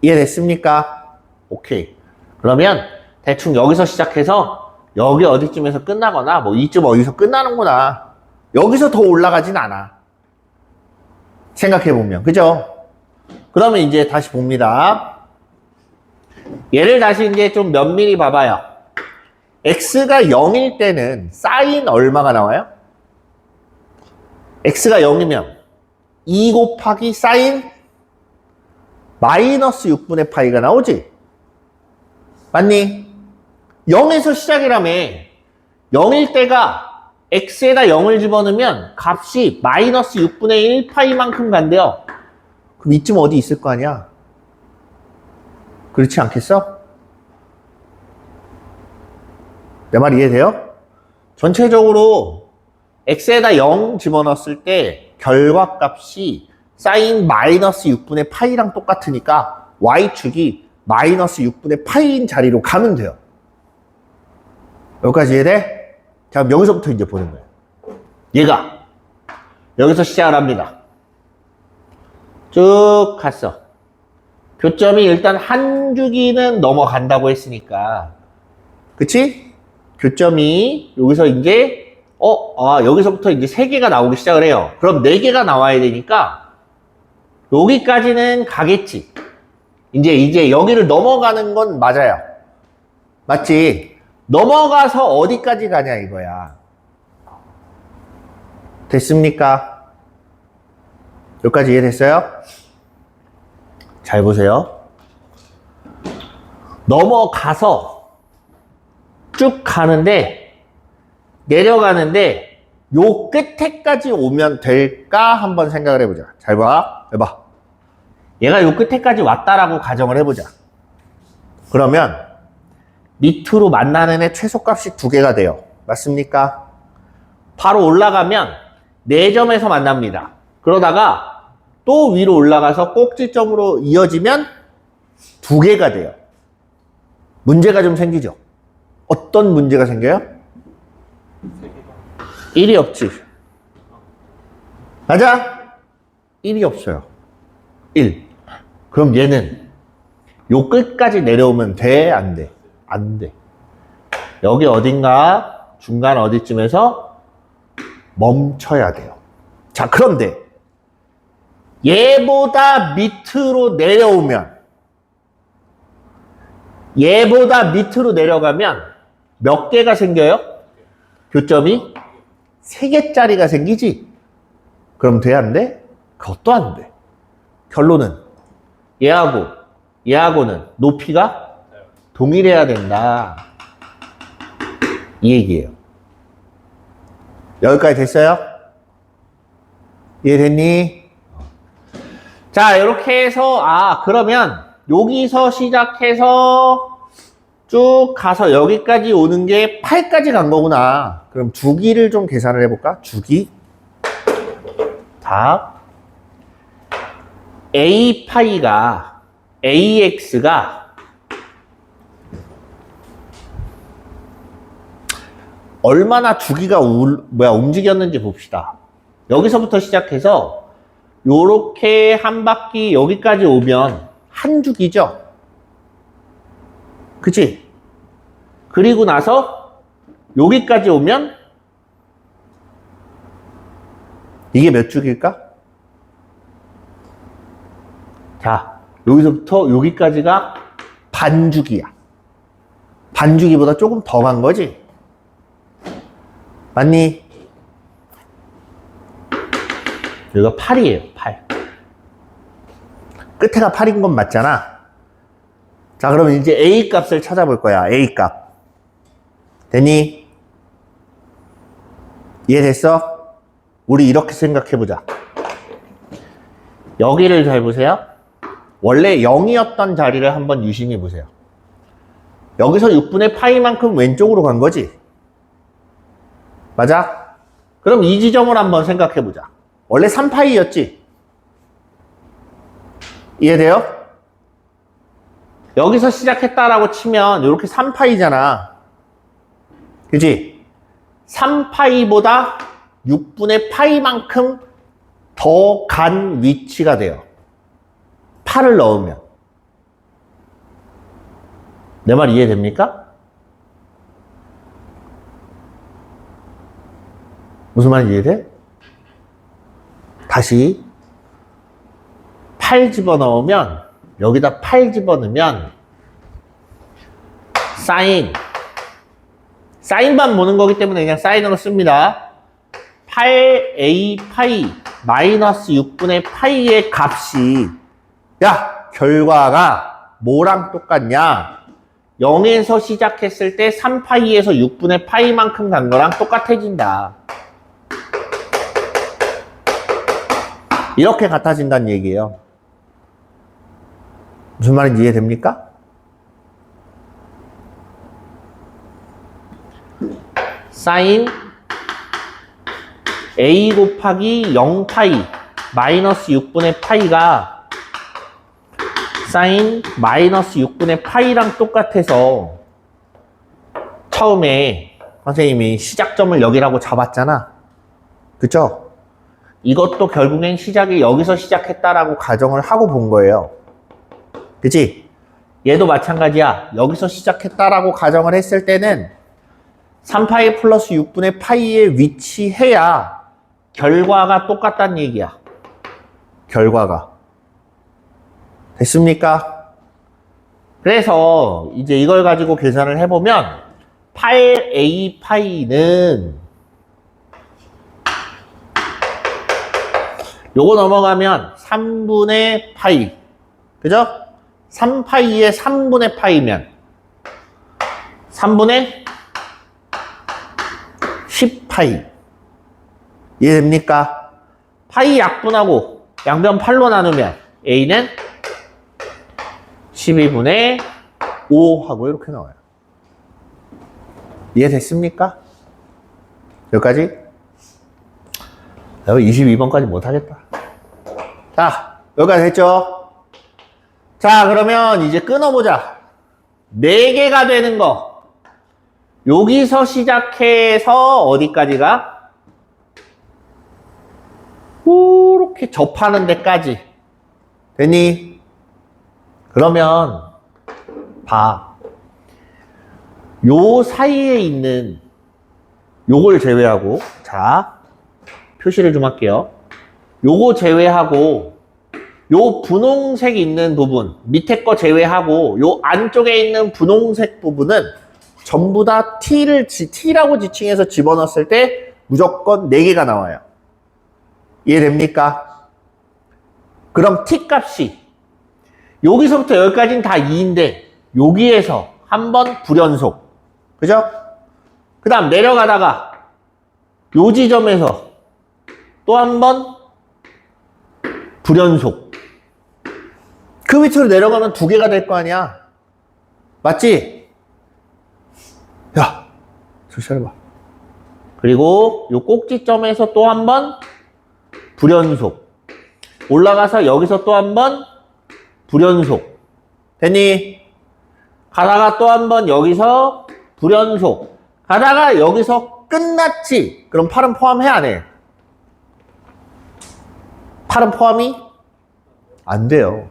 이해됐습니까? 오케이. 그러면 대충 여기서 시작해서 여기 어디쯤에서 끝나거나 뭐 이쯤 어디서 끝나는구나. 여기서 더 올라가진 않아. 생각해보면. 그죠? 그러면 이제 다시 봅니다. 얘를 다시 이제 좀 면밀히 봐봐요. x가 0일 때는 사인 얼마가 나와요? x가 0이면 2 곱하기 사인 마이너스 6분의 파이가 나오지? 맞니? 0에서 시작이라며. 0일 때가 x에다 0을 집어넣으면 값이 마이너스 6분의 1 파이만큼 간대요. 그럼 이쯤 어디 있을 거 아니야? 그렇지 않겠어? 내 말 이해돼요? 전체적으로 x에다 0 집어넣었을 때 결과값이 사인 마이너스 6분의 파이랑 똑같으니까 y축이 마이너스 6분의 파이인 자리로 가면 돼요. 여기까지 이해돼? 자, 그럼 여기서부터 이제 보는 거예요. 얘가 여기서 시작을 합니다. 쭉 갔어. 교점이 일단 한 주기는 넘어간다고 했으니까, 그치? 교점이 여기서 이제 여기서부터 이제 3개가 나오기 시작을 해요. 그럼 4개가 나와야 되니까 여기까지는 가겠지. 이제 여기를 넘어가는 건 맞아요. 맞지? 넘어가서 어디까지 가냐 이거야. 됐습니까? 여기까지 이해됐어요? 잘 보세요. 넘어가서 쭉 가는데 내려가는데 요 끝에까지 오면 될까 한번 생각을 해보자. 잘 봐. 해봐. 얘가 요 끝에까지 왔다라고 가정을 해보자. 그러면 밑으로 만나는 애 최소값이 2개가 돼요. 맞습니까? 바로 올라가면 4점에서 만납니다. 그러다가 또 위로 올라가서 꼭지점으로 이어지면 두 개가 돼요. 문제가 좀 생기죠? 어떤 문제가 생겨요? 1이 없지. 맞아? 1이 없어요. 1. 그럼 얘는 요 끝까지 내려오면 돼? 안 돼? 안 돼. 여기 어딘가 중간 어디쯤에서 멈춰야 돼요. 자, 그런데 얘보다 밑으로 내려오면, 얘보다 밑으로 내려가면 몇 개가 생겨요? 교점이 3개짜리가 생기지? 그럼 돼? 안 돼? 그것도 안 돼. 결론은 얘하고는 높이가 동일해야 된다. 이 얘기예요. 여기까지 됐어요? 이해됐니? 자, 이렇게 해서, 그러면 여기서 시작해서 쭉 가서 여기까지 오는 게 8까지 간 거구나. 그럼 주기를 좀 계산을 해볼까? 주기. 답. AX가 얼마나 주기가 움직였는지 봅시다. 여기서부터 시작해서 요렇게 한 바퀴 여기까지 오면 한 주기죠. 그치? 그리고 나서 여기까지 오면 이게 몇 주기일까? 자, 여기서부터 여기까지가 반주기야. 반주기보다 조금 더 간 거지? 맞니? 여기가 8이에요, 8. 끝에가 8인 건 맞잖아. 자, 그러면 이제 A 값을 찾아볼 거야, A 값. 됐니? 이해됐어? 우리 이렇게 생각해보자. 여기를 잘 보세요. 원래 0이었던 자리를 한번 유심히 보세요. 여기서 6분의 파이만큼 왼쪽으로 간 거지? 맞아? 그럼 이 지점을 한번 생각해보자. 원래 3파이였지? 이해돼요? 여기서 시작했다라고 치면 이렇게 3파이잖아. 그치? 3파이보다 6분의 파이만큼 더 간 위치가 돼요. 8을 넣으면. 내 말 이해됩니까? 무슨 말인지 이해돼? 다시 8 집어넣으면, 여기다 8 집어넣으면 사인만 보는 거기 때문에 그냥 사인으로 씁니다. 8a 파이 마이너스 6분의 파이의 값이, 야, 결과가 뭐랑 똑같냐? 0에서 시작했을 때 3파이에서 6분의 파이만큼 간 거랑 똑같아진다. 이렇게 같아진다는 얘기예요. 무슨 말인지 이해됩니까? 사인 a 곱하기 0파이 마이너스 6분의 파이가 사인 마이너스 6분의 파이랑 똑같아서 처음에 선생님이 시작점을 여기라고 잡았잖아. 그쵸? 이것도 결국엔 시작이 여기서 시작했다라고 가정을 하고 본 거예요. 그치? 얘도 마찬가지야. 여기서 시작했다라고 가정을 했을 때는 3파이 플러스 6분의 파이에 위치해야 결과가 똑같다는 얘기야. 결과가. 됐습니까? 그래서 이제 이걸 가지고 계산을 해보면 8a 파이는 요거 넘어가면 3분의 파이. 그죠? 3파이에 3분의 파이면 3분의 10파이. 이해됩니까? 파이 약분하고 양변 8로 나누면 A는 12분의 5 하고 이렇게 나와요. 이해됐습니까? 여기까지? 22번까지 못하겠다. 자, 여기까지 했죠? 자, 그러면 이제 끊어보자. 4개가 되는 거. 여기서 시작해서 어디까지가? 이렇게 접하는 데까지. 되니? 그러면 봐. 요 사이에 있는 요걸 제외하고, 자, 표시를 좀 할게요. 요거 제외하고, 요 분홍색 있는 부분, 밑에 거 제외하고, 요 안쪽에 있는 분홍색 부분은 전부 다 T라고 지칭해서 집어넣었을 때 무조건 4개가 나와요. 이해됩니까? 그럼 T 값이 여기서부터 여기까지는 다 2인데 여기에서 한번 불연속. 그죠? 그 다음 내려가다가 요 지점에서 또 한번 불연속. 그 밑으로 내려가면 2개가 될 거 아니야. 맞지? 야, 정신 차려봐. 그리고 요 꼭지점에서 또 한번 불연속. 올라가서 여기서 또 한번 불연속. 됐니? 가다가 또 한번 여기서 불연속. 가다가 여기서 끝났지? 그럼 8은 포함해, 안 해? 8은 포함이? 안 돼요.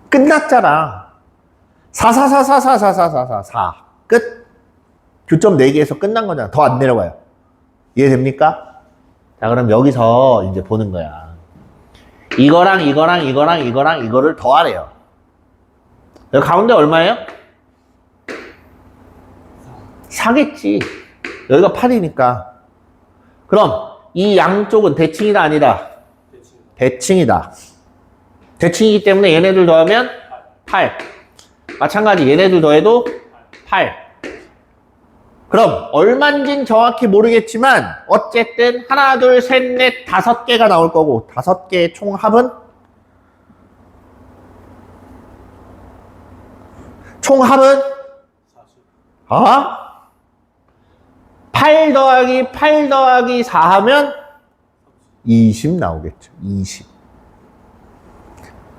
끝났잖아. 4. 끝. 교점 4개에서 끝난 거잖아. 더 안 내려가요. 이해됩니까? 자, 그럼 여기서 이제 보는 거야. 이거를 더하래요. 여기 가운데 얼마예요? 4겠지. 여기가 8이니까. 그럼 이 양쪽은 대칭이다, 아니다? 대칭이다. 대칭이기 때문에 얘네들 더하면 8. 마찬가지 얘네들 더해도 8. 그럼 얼마인진 정확히 모르겠지만 어쨌든 하나, 둘, 셋, 넷, 5개가 나올 거고 5개의 총합은? 총합은? 8 더하기 4 하면 20 나오겠죠. 20.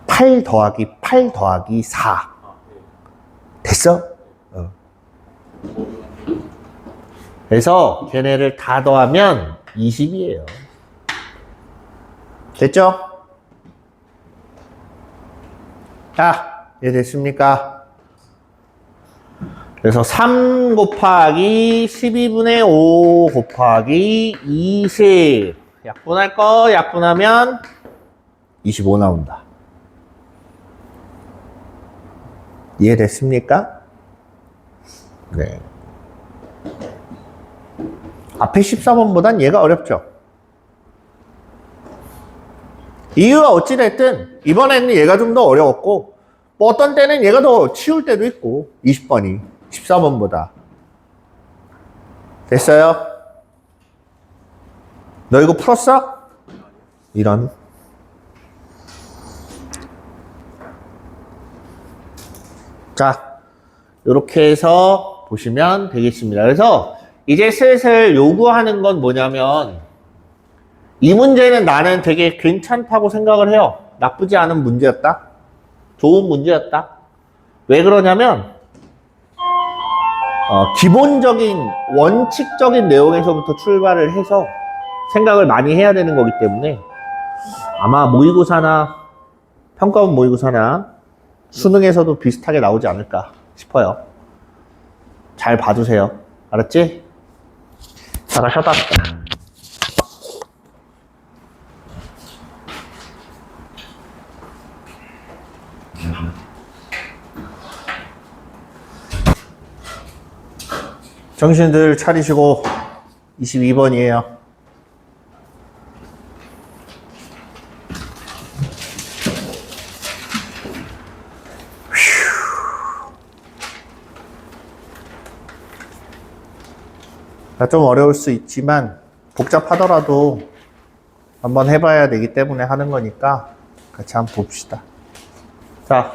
8 더하기 4. 됐어? 그래서 걔네를 다 더하면 20이에요. 됐죠? 자, 이해됐습니까? 그래서 3 곱하기 12분의 5 곱하기 20. 약분할 거 약분하면 25 나온다. 이해됐습니까? 네. 앞에 14번보단 얘가 어렵죠? 이유가 어찌됐든 이번에는 얘가 좀 더 어려웠고 뭐 어떤 때는 얘가 더 쉬울 때도 있고 20번이 14번보다. 됐어요? 너 이거 풀었어? 이런. 자, 이렇게 해서 보시면 되겠습니다. 그래서 이제 슬슬 요구하는 건 뭐냐면 이 문제는 나는 되게 괜찮다고 생각을 해요. 나쁘지 않은 문제였다. 좋은 문제였다. 왜 그러냐면 기본적인 원칙적인 내용에서부터 출발을 해서 생각을 많이 해야 되는 거기 때문에 아마 모의고사나 평가원 모의고사나 수능에서도 비슷하게 나오지 않을까 싶어요. 잘 봐주세요. 알았지? 잠깐 쉬었다 왔다. 정신들 차리시고 22번이에요. 좀 어려울 수 있지만 복잡하더라도 한번 해봐야 되기 때문에 하는 거니까 같이 한번 봅시다. 자,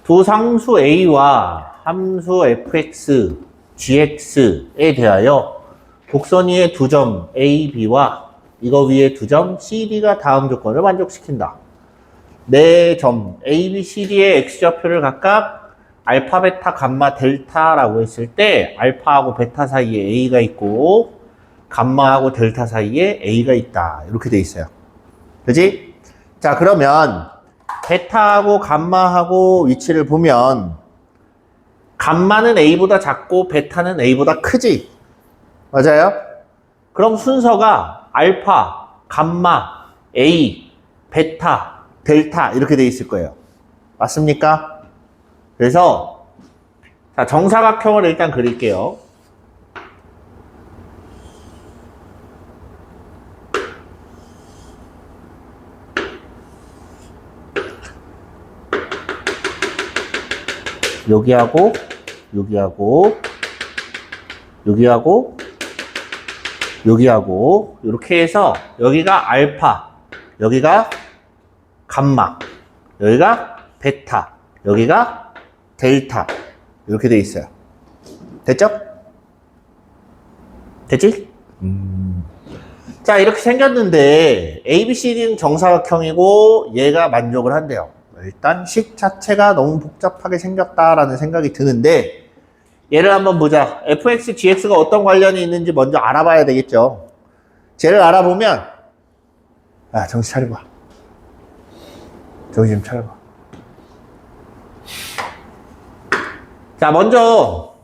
두 상수 A와 함수 fx, gx에 대하여 곡선 위의 두 점 A, B와 이거 위에 두 점 C, D가 다음 조건을 만족시킨다. 네 점 A, B, C, D의 X좌표를 각각 알파, 베타, 감마, 델타라고 했을 때 알파하고 베타 사이에 A가 있고 감마하고 델타 사이에 A가 있다. 이렇게 돼 있어요. 그지? 자, 그러면 베타하고 감마하고 위치를 보면 감마는 A보다 작고 베타는 A보다 크지? 맞아요? 그럼 순서가 알파, 감마, A, 베타, 델타 이렇게 돼 있을 거예요. 맞습니까? 그래서 자, 정사각형을 일단 그릴게요. 여기하고 여기하고 여기하고 여기하고 이렇게 해서 여기가 알파, 여기가 감마, 여기가 베타, 여기가 델타 이렇게 돼 있어요. 됐죠? 됐지? 자, 이렇게 생겼는데 ABCD는 정사각형이고 얘가 만족을 한대요. 일단 식 자체가 너무 복잡하게 생겼다라는 생각이 드는데 얘를 한번 보자. fx, gx가 어떤 관련이 있는지 먼저 알아봐야 되겠죠. 쟤를 알아보면 정신 차려봐. 정신 좀 차려봐. 자, 먼저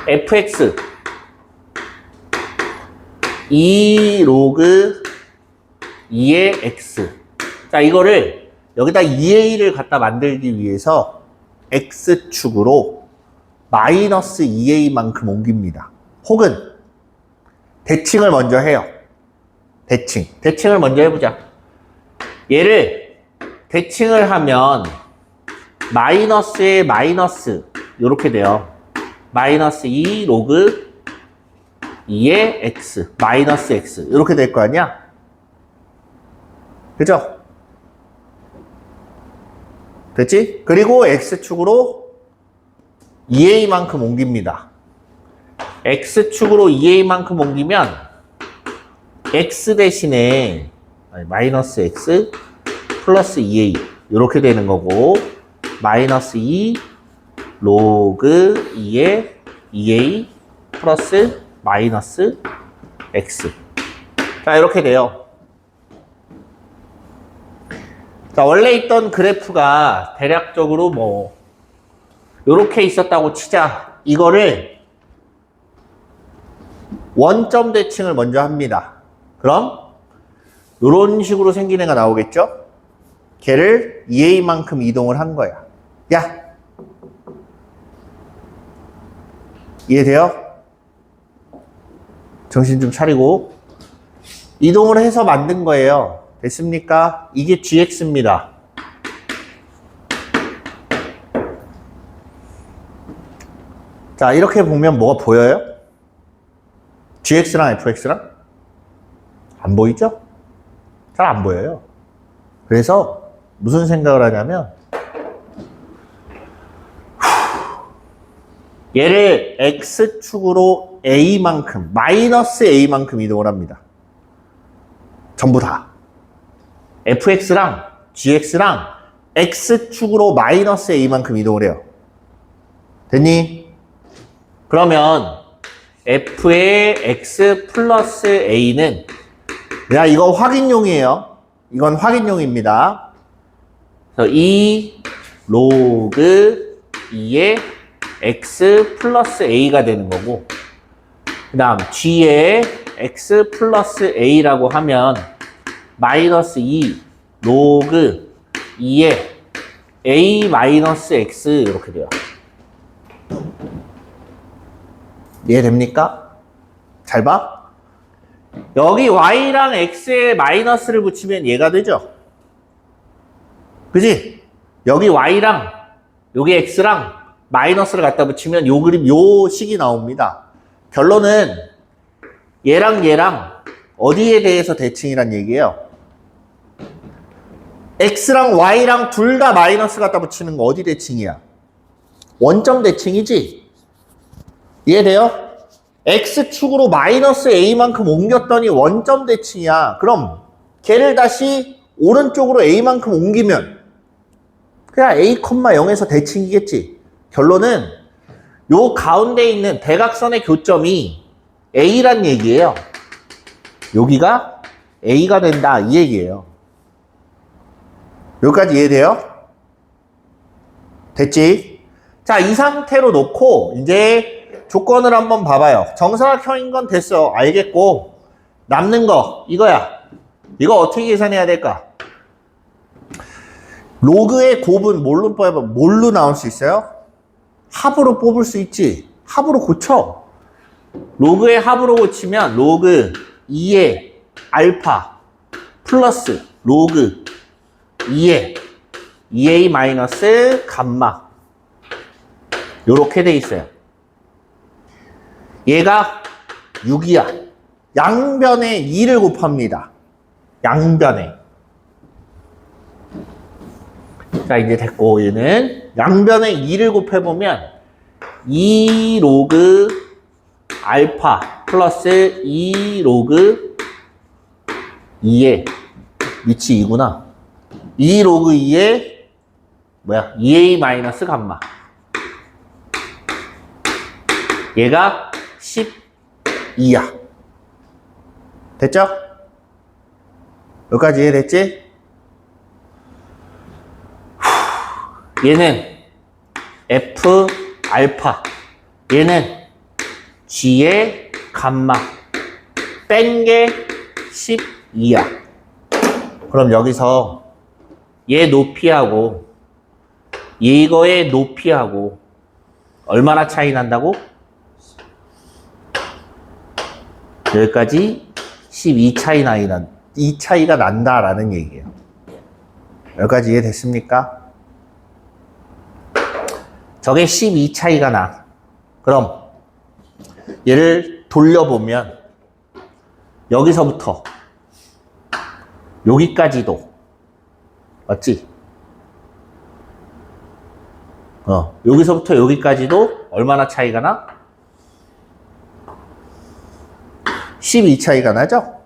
fx 2 로그 2의 x. 자, 이거를 여기다 2a를 갖다 만들기 위해서 x축으로 마이너스 2a만큼 옮깁니다. 혹은 대칭을 먼저 해요. 대칭을 먼저 해보자. 얘를 대칭을 하면 마이너스에 마이너스 이렇게 돼요. 마이너스 2 로그 2의 x 마이너스 x 이렇게 될 거 아니야? 그죠? 됐지? 그리고 x축으로 2a만큼 옮깁니다. x축으로 2a만큼 옮기면 x 대신에 마이너스 x 플러스 2a 이렇게 되는 거고 마이너스 2 로그 2의 2a 플러스 마이너스 x. 자, 이렇게 돼요. 자, 원래 있던 그래프가 대략적으로 뭐 요렇게 있었다고 치자. 이거를 원점 대칭을 먼저 합니다. 그럼 요런 식으로 생긴 애가 나오겠죠? 걔를 2a만큼 이동을 한 거야. 야! 이해돼요? 정신 좀 차리고 이동을 해서 만든 거예요. 됐습니까? 이게 gx입니다. 자, 이렇게 보면 뭐가 보여요? gx랑 fx랑? 안 보이죠? 잘 안 보여요. 그래서 무슨 생각을 하냐면 얘를 x축으로 a만큼, 마이너스 a만큼 이동을 합니다. 전부 다. fx랑 gx랑 x축으로 마이너스 a만큼 이동을 해요. 됐니? 그러면 f의 x 플러스 a는 야, 이거 확인용이에요. 이건 확인용입니다. 그래서 2 로그 2의 x 플러스 a가 되는 거고 그 다음 g의 x 플러스 a라고 하면 마이너스 2 로그 2의 a 마이너스 x 이렇게 돼요. 이해됩니까? 잘 봐. 여기 y랑 x에 마이너스를 붙이면 얘가 되죠. 그지? 여기 y랑 여기 x랑 마이너스를 갖다 붙이면 요 그림, 요 식이 나옵니다. 결론은 얘랑 얘랑 어디에 대해서 대칭이란 얘기예요? x랑 y랑 둘 다 마이너스 갖다 붙이는 거 어디 대칭이야? 원점 대칭이지? 이해돼요? x축으로 마이너스 a만큼 옮겼더니 원점 대칭이야. 그럼 걔를 다시 오른쪽으로 a만큼 옮기면 그냥 a, 0에서 대칭이겠지. 결론은 요 가운데 있는 대각선의 교점이 a란 얘기예요. 여기가 a가 된다 이 얘기예요. 여기까지 이해돼요? 됐지? 자, 이 상태로 놓고 이제 조건을 한번 봐봐요. 정사각형인 건 됐어. 알겠고 남는 거 이거야. 이거 어떻게 계산해야 될까? 로그의 곱은 뭘로 나올 수 있어요? 합으로 뽑을 수 있지. 합으로 고쳐. 로그의 합으로 고치면 로그 2의 알파 플러스 로그 2의 2a 마이너스 감마 요렇게 돼 있어요. 얘가 6이야. 양변에 2를 곱합니다. 양변에. 자, 이제 됐고, 얘는 양변에 2를 곱해보면 2 로그 알파 플러스 2 로그 2의 위치 2구나. 2 로그 2의 2a 마이너스 감마. 얘가 12야. 됐죠? 여기까지 이해됐지? 얘는 F 알파, 얘는 G의 감마 뺀 게 12야. 그럼 여기서 얘 높이하고 이거의 높이하고 얼마나 차이 난다고? 여기까지 12 이 차이가 난다라는 얘기예요. 여기까지 이해됐습니까? 저게 12 차이가 나. 그럼 얘를 돌려보면 여기서부터 여기까지도 맞지? 여기서부터 여기까지도 얼마나 차이가 나? 12 차이가 나죠?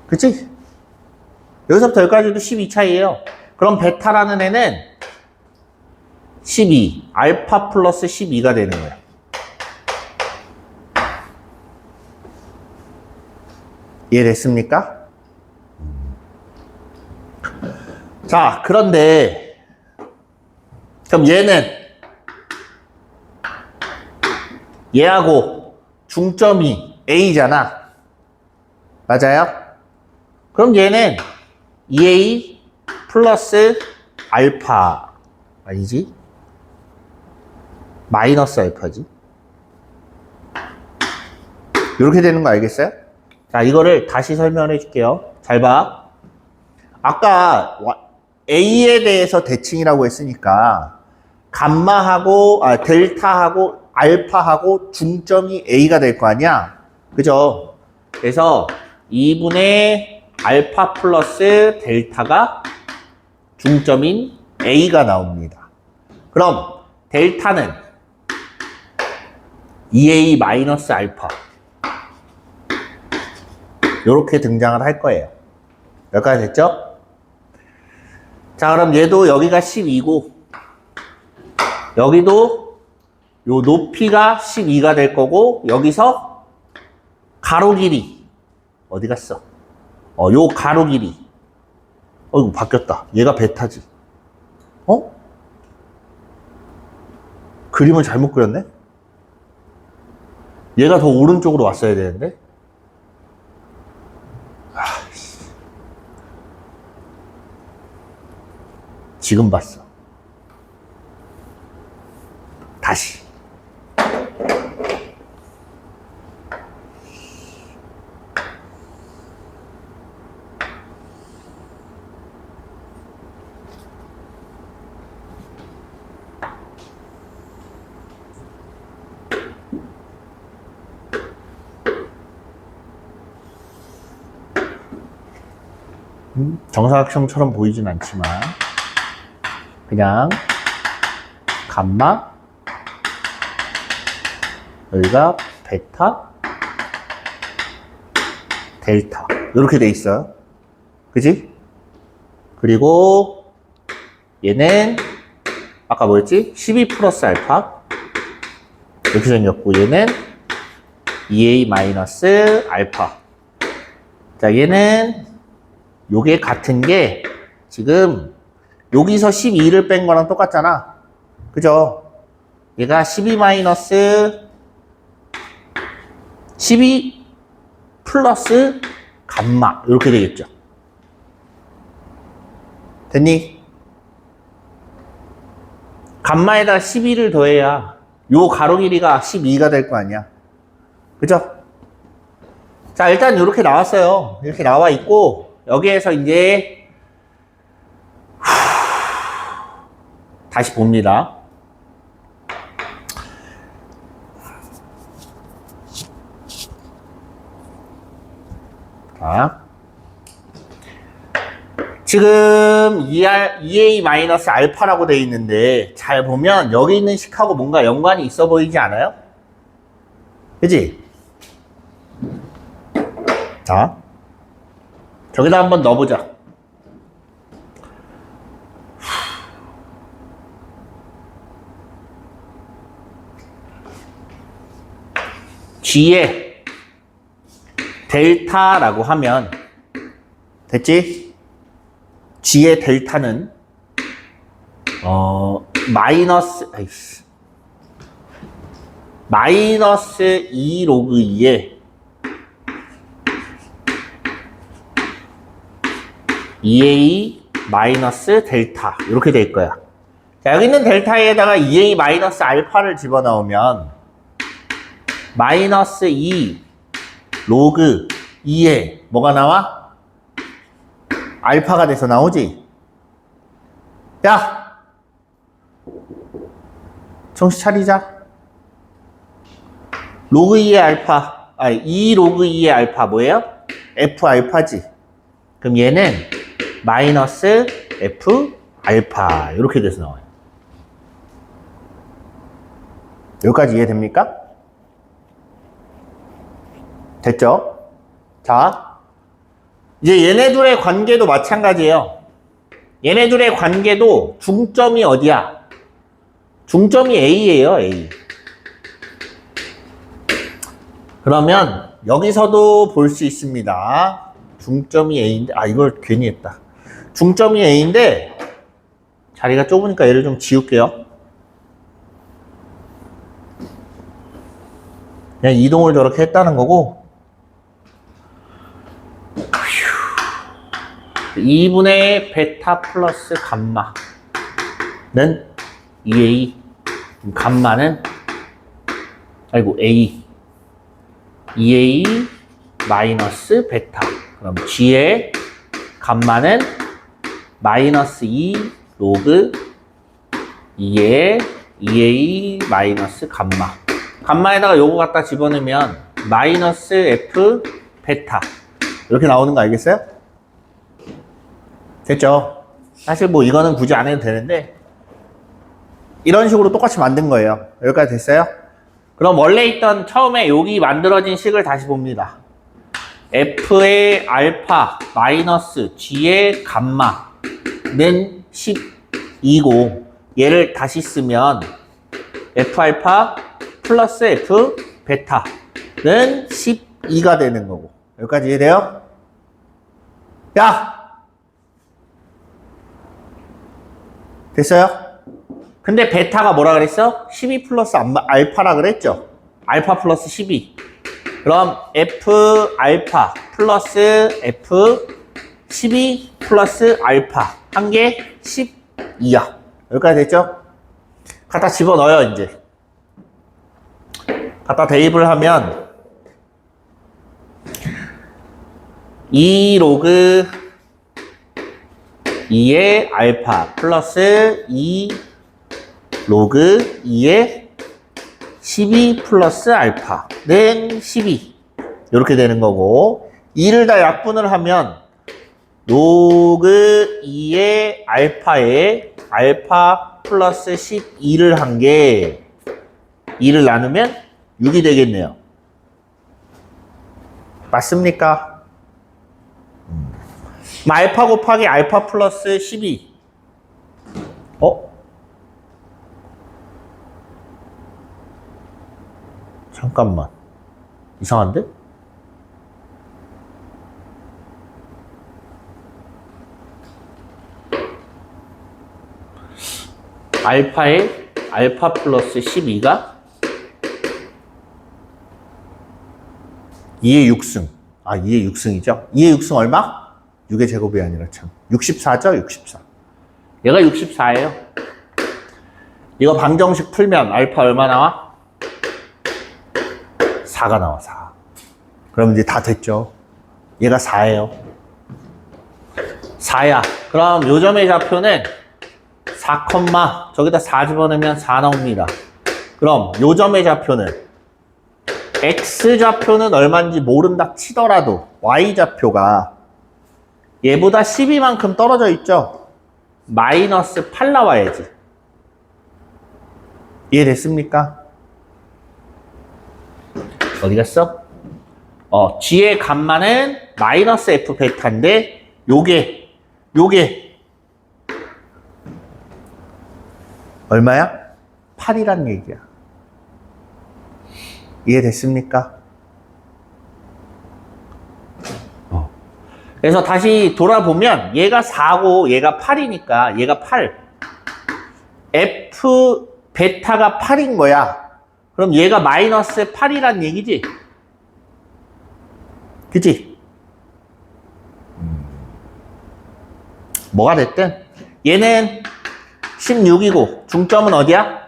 그치? 여기서부터 여기까지도 12 차이예요. 그럼 베타라는 애는 12, 알파 플러스 12가 되는 거예요. 이해됐습니까? 자, 그런데 그럼 얘는 얘하고 중점이 A잖아. 맞아요? 그럼 얘는 2A 플러스 알파 아니지? 마이너스 알파지. 이렇게 되는 거 알겠어요? 자, 이거를 다시 설명해 줄게요. 잘 봐. 아까 A에 대해서 대칭이라고 했으니까 감마하고 델타하고 알파하고 중점이 A가 될 거 아니야? 그죠? 그래서 2분의 알파 플러스 델타가 중점인 A가 나옵니다. 그럼 델타는 2A 마이너스 알파 이렇게 등장을 할 거예요. 여기까지 됐죠? 자, 그럼 얘도 여기가 12고 여기도 요 높이가 12가 될 거고 여기서 가로 길이 어디 갔어? 요 가로 길이 이거 바뀌었다. 얘가 베타지. 그림을 잘못 그렸네? 얘가 더 오른쪽으로 왔어야 되는데? 지금 봤어. 다시. 정사각형처럼 보이진 않지만 그냥 감마 여기가 베타 델타 이렇게 돼 있어요. 그지? 그리고 얘는 아까 뭐였지? 12 플러스 알파 이렇게 생겼고 얘는 2a 마이너스 알파. 자, 얘는 요게 같은 게 지금 여기서 12를 뺀 거랑 똑같잖아. 그죠? 얘가 12 마이너스 12 플러스 감마 이렇게 되겠죠. 됐니? 감마에다 12를 더해야 요 가로 길이가 12가 될 거 아니야. 그죠? 자, 일단 이렇게 나왔어요. 이렇게 나와 있고 여기에서 이제 다시 봅니다. 자, 지금 2a-알파라고 되어 있는데 잘 보면 여기 있는 식하고 뭔가 연관이 있어 보이지 않아요? 그치? 자, 저기다 한번 넣어보자. G에 델타라고 하면 됐지? G의 델타는 마이너스 2 로그 2에 2a 마이너스 델타 이렇게 될 거야. 자, 여기 있는 델타에다가 2a 마이너스 알파를 집어넣으면 마이너스 2 로그 2에 뭐가 나와? 알파가 돼서 나오지? 야! 정신 차리자. 로그 2의 알파, 2 로그 2의 알파 뭐예요? F 알파지. 그럼 얘는 마이너스 F 알파 이렇게 돼서 나와요. 여기까지 이해됩니까? 됐죠? 자, 이제 얘네들의 관계도 마찬가지예요. 얘네들의 관계도 중점이 어디야? 중점이 A예요, A. 그러면 여기서도 볼 수 있습니다. 중점이 A인데, 이걸 괜히 했다. 중점이 A인데 자리가 좁으니까 얘를 좀 지울게요. 그냥 이동을 저렇게 했다는 거고 2분의 베타 플러스 감마는 2a 감마는 A 2a 마이너스 베타. 그럼 G의 감마는 마이너스 2 로그 2의 2a 마이너스 감마. 감마에다가 요거 갖다 집어넣으면 마이너스 F 베타 이렇게 나오는 거 알겠어요? 됐죠? 사실 뭐 이거는 굳이 안 해도 되는데 이런 식으로 똑같이 만든 거예요. 여기까지 됐어요? 그럼 원래 있던 처음에 여기 만들어진 식을 다시 봅니다. F의 알파 마이너스 G의 감마는 12고 얘를 다시 쓰면 F 알파 플러스 F 베타는 12가 되는 거고. 여기까지 이해돼요? 야! 됐어요? 근데 베타가 뭐라 그랬어? 12 플러스 알파라 그랬죠? 알파 플러스 12. 그럼 F 알파 플러스 F 12 플러스 알파 한 게 12야. 여기까지 됐죠? 갖다 집어넣어요, 이제. 갖다 대입을 하면 2 로그 2의 알파 플러스 2 로그 2의 12 플러스 알파는 12 이렇게 되는 거고 2를 다 약분을 하면 로그 2의 알파에 알파 플러스 12를 한 게 2를 나누면 6이 되겠네요. 맞습니까? 알파 곱하기 알파 플러스 12. 잠깐만. 이상한데? 알파에 알파 플러스 12가 2의 6승. 2의 6승이죠. 2의 6승 얼마? 6의 제곱이 아니라 참. 64죠? 64. 얘가 64예요. 이거 방정식 풀면 알파 얼마 나와? 4가 나와, 4. 그럼 이제 다 됐죠. 얘가 4예요. 4야. 그럼 요점의 좌표는 4, 저기다 4 집어넣으면 4 나옵니다. 그럼 요점의 좌표는 X좌표는 얼마인지 모른다 치더라도 Y좌표가 얘보다 12만큼 떨어져 있죠? 마이너스 8 나와야지. 이해됐습니까? 어디 갔어? G의 값만은 마이너스 F 베타인데 요게 얼마야? 8이란 얘기야. 이해됐습니까? 그래서 다시 돌아보면 얘가 4고 얘가 8이니까 얘가 8. F 베타가 8인 거야. 그럼 얘가 마이너스 8이란 얘기지? 그치? 뭐가 됐든 얘는 16이고 중점은 어디야?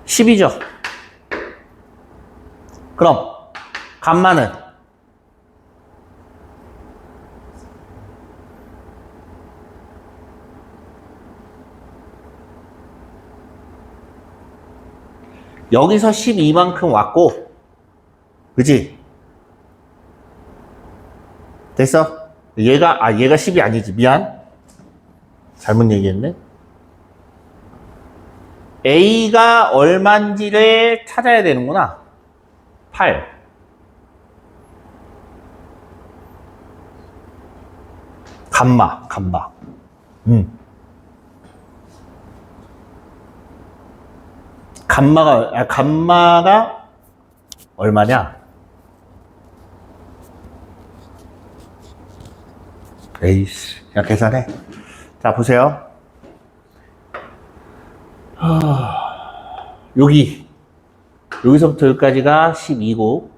10이죠. 그럼 감마는 여기서 12만큼 왔고, 그치? 됐어? 얘가 10이 아니지. 미안. 잘못 얘기했네. A가 얼만지를 찾아야 되는구나. 8. 감마. 감마가 얼마냐? 에이씨, 그냥 계산해. 자, 보세요. 여기서부터 여기까지가 12고,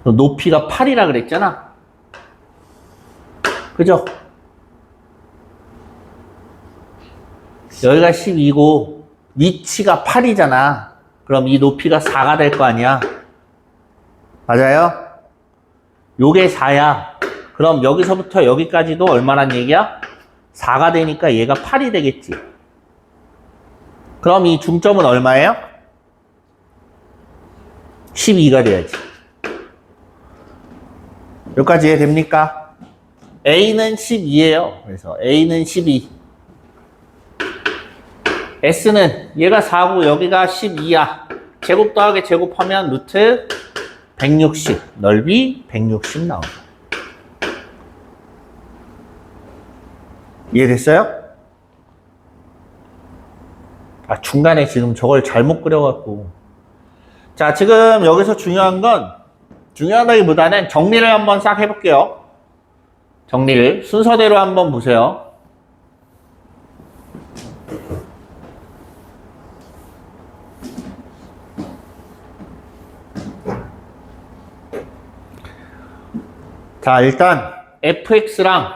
높이가 8이라 그랬잖아. 그죠? 여기가 12고, 위치가 8이잖아. 그럼 이 높이가 4가 될 거 아니야. 맞아요? 요게 4야. 그럼 여기서부터 여기까지도 얼마란 얘기야? 4가 되니까 얘가 8이 되겠지. 그럼 이 중점은 얼마예요? 12가 돼야지. 여기까지 이해됩니까? A는 12예요. 그래서 A는 12. S는 얘가 4고 여기가 12야. 제곱 더하기 제곱하면 루트 160. 넓이 160 나온다. 이해됐어요? 중간에 지금 저걸 잘못 그려갖고. 자, 지금 여기서 중요하다기보다는 정리를 한번 싹 해볼게요. 정리를. 순서대로 한번 보세요. 자, 일단 fx랑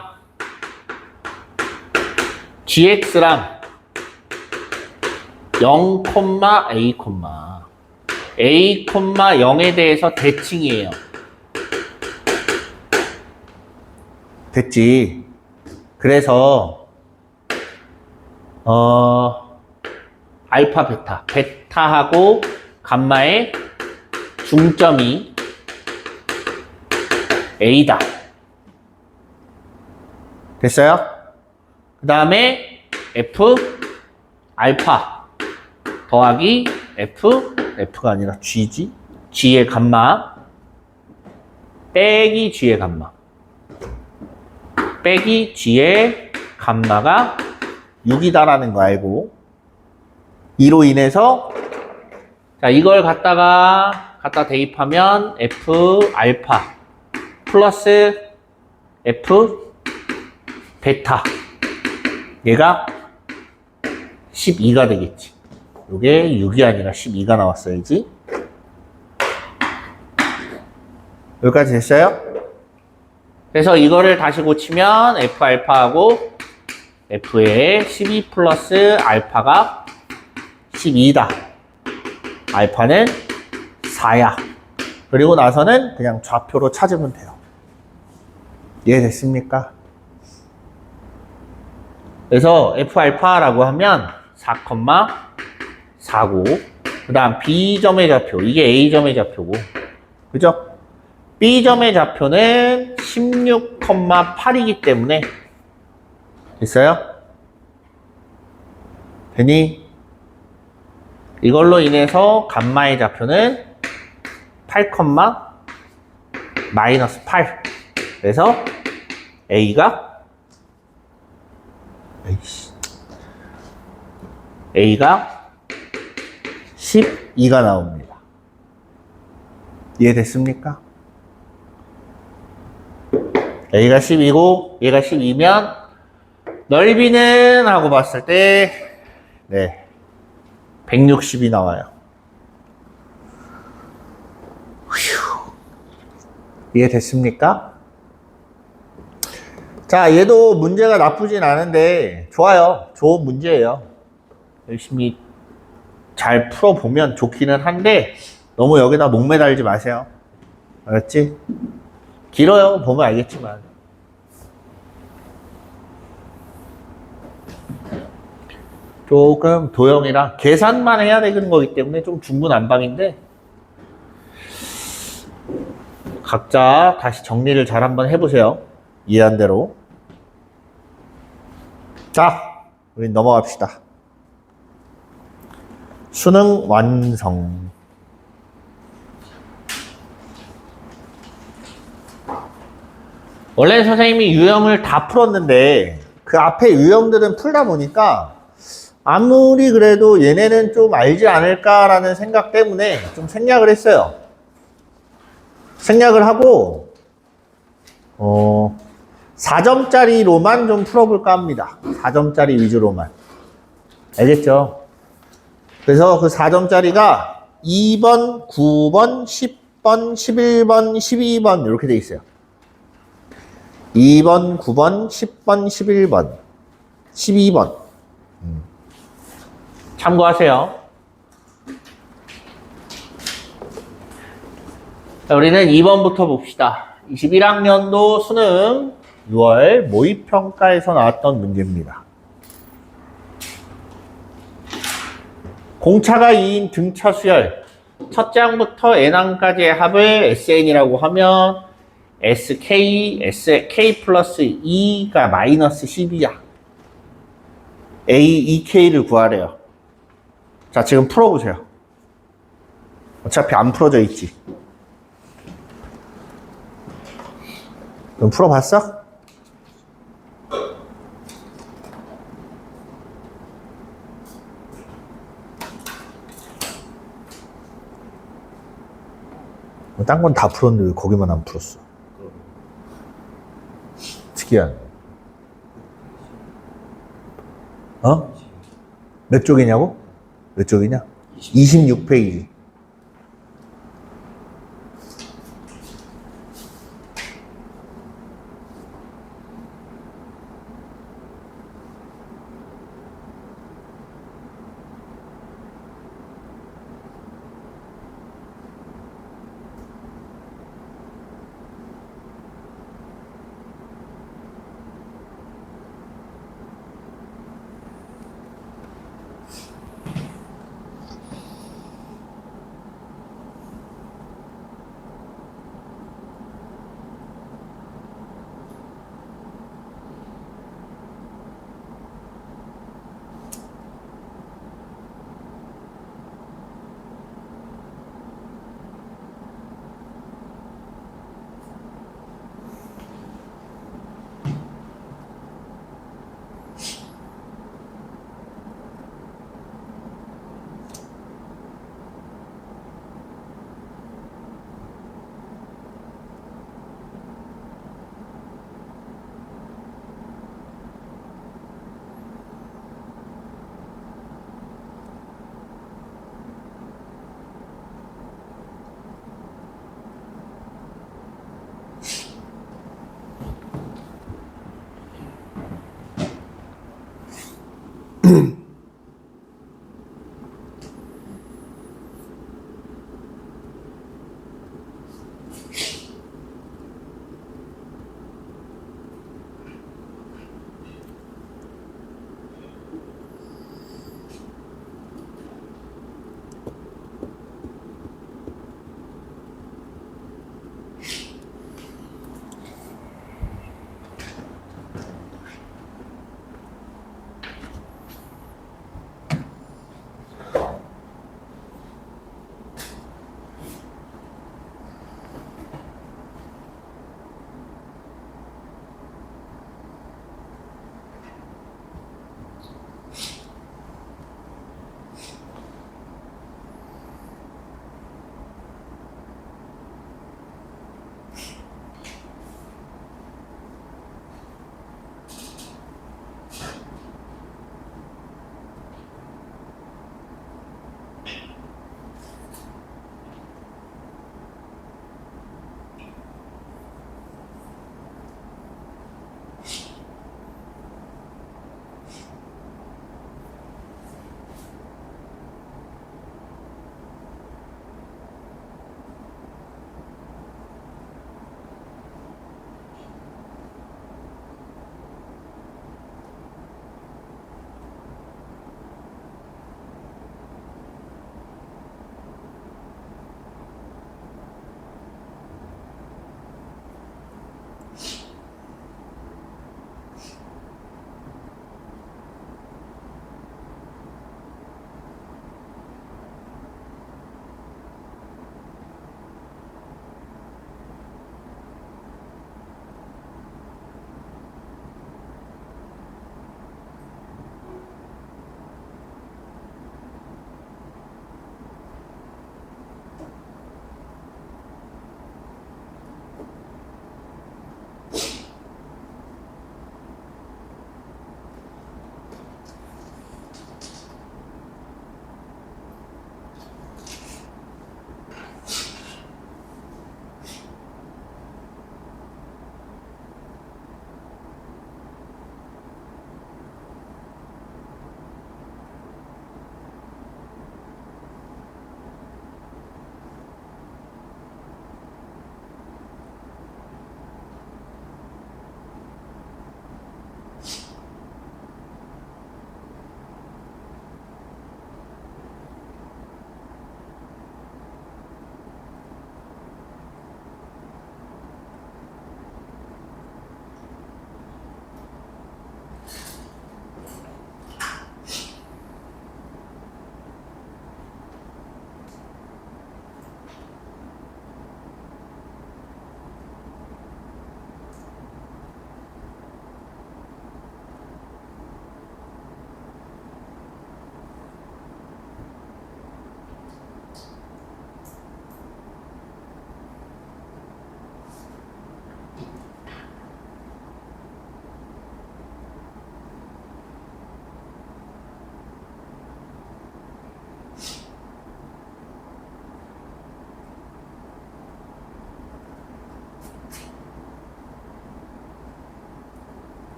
gx랑 0, a, 0에 대해서 대칭이에요. 됐지. 그래서 알파, 베타하고 감마의 중점이 A다. 됐어요? 그 다음에 F 알파 더하기 F가 아니라 G지. G의 감마 빼기 g의 감마. 빼기 g의 감마가 6이다라는 거 알고, 이로 인해서 자, 이걸 갖다 대입하면 f 알파 플러스 f 베타 얘가 12가 되겠지. 요게 6이 아니라 12가 나왔어야지. 여기까지 됐어요? 그래서 이거를 다시 고치면 f 알파하고 f의 12 플러스 알파가 12다. 알파는 4야. 그리고 나서는 그냥 좌표로 찾으면 돼요. 이해됐습니까? 그래서 f 알파라고 하면 4,4고 그 다음 B점의 좌표, 이게 A점의 좌표고, 그죠? B점의 좌표는 16,8이기 때문에 됐어요? 되니? 이걸로 인해서 감마의 좌표는 8, 마이너스 8. 그래서 A가 12가 나옵니다. 이해됐습니까? A가 12고 얘가 12면 넓이는 하고 봤을 때 네, 160이 나와요. 휴. 이해됐습니까? 자, 얘도 문제가 나쁘진 않은데 좋아요. 좋은 문제예요. 열심히 잘 풀어보면 좋기는 한데 너무 여기다 목매달지 마세요. 알았지? 길어요. 보면 알겠지만. 조금 도형이랑 계산만 해야 되는 거기 때문에 좀 중구난방인데 각자 다시 정리를 잘 한번 해보세요. 이해한 대로. 자, 우리 넘어갑시다. 수능 완성. 원래 선생님이 유형을 다 풀었는데 그 앞에 유형들은 풀다 보니까 아무리 그래도 얘네는 좀 알지 않을까라는 생각 때문에 좀 생략을 했어요. 생략을 하고 4점짜리로만 좀 풀어볼까 합니다. 4점짜리 위주로만. 알겠죠? 그래서 그 4점짜리가 2번, 9번, 10번, 11번, 12번 이렇게 돼 있어요. 2번, 9번, 10번, 11번, 12번. 참고하세요. 자, 우리는 2번부터 봅시다. 21학년도 수능 6월 모의평가에서 나왔던 문제입니다. 공차가 2인 등차 수열. 첫째 항부터 n항까지의 합을 SN이라고 하면 SK 플러스 2가 마이너스 12야. A, 2K를 구하래요. 자, 지금 풀어보세요. 어차피 안 풀어져 있지. 그럼 풀어봤어? 딴 건 다 풀었는데 왜 거기만 안 풀었어? 특이하네. 어? 몇 쪽이냐고? 몇 쪽이냐? 26페이지.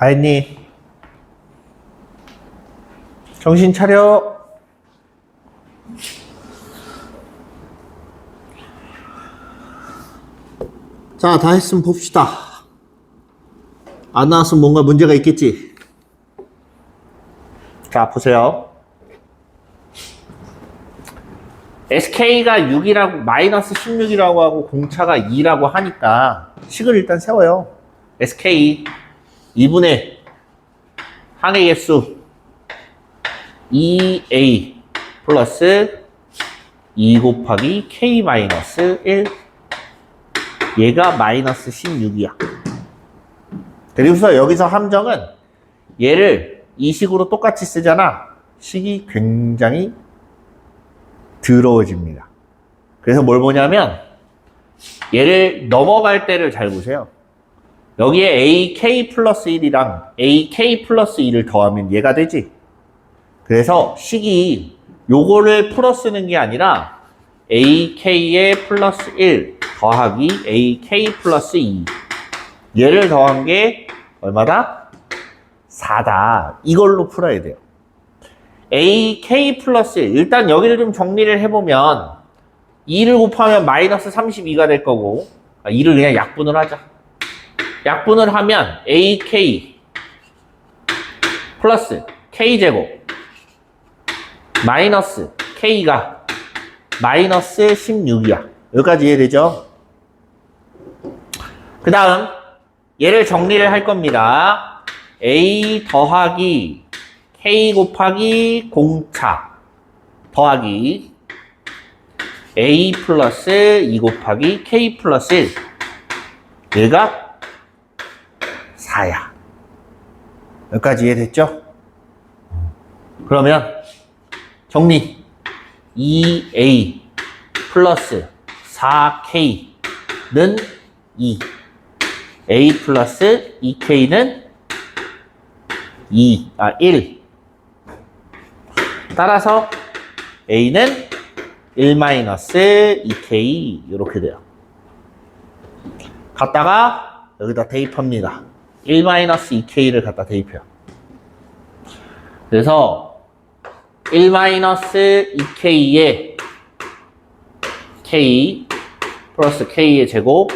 다 했니? 정신 차려. 자, 다 했으면 봅시다. 안 나왔으면 뭔가 문제가 있겠지. 자, 보세요. SK가 6이라고, 마이너스 16이라고 하고 공차가 2라고 하니까 식을 일단 세워요. SK 2분의 항의 개수 2A 플러스 2 곱하기 K 마이너스 1. 얘가 마이너스 16이야. 그리고서 여기서 함정은 얘를 이 식으로 똑같이 쓰잖아. 식이 굉장히 더러워집니다. 그래서 뭘 보냐면 얘를 넘어갈 때를 잘 보세요. 여기에 AK 플러스 1이랑 AK 플러스 2를 더하면 얘가 되지. 그래서 식이 요거를 풀어 쓰는 게 아니라 AK의 플러스 1 더하기 AK 플러스 2 얘를 더한 게 얼마다? 4다. 이걸로 풀어야 돼요. AK 플러스 1 일단 여기를 좀 정리를 해보면 2를 곱하면 마이너스 32가 될 거고 2를 그냥 약분을 하자. 약분을 하면 AK 플러스 K제곱 마이너스 K가 마이너스 16이야. 여기까지 이해되죠? 그 다음 얘를 정리를 할 겁니다. A 더하기 K 곱하기 공차 더하기 A 플러스 2 곱하기 K 플러스 1 얘가 4야. 여기까지 이해됐죠? 그러면 정리 2A 플러스 4K는 2 A 플러스 2K는 1 따라서 A는 1-2K 이렇게 돼요. 갖다가 여기다 대입합니다. 1-2K를 갖다 대입해요. 그래서 1-2K의 K 플러스 K의 제곱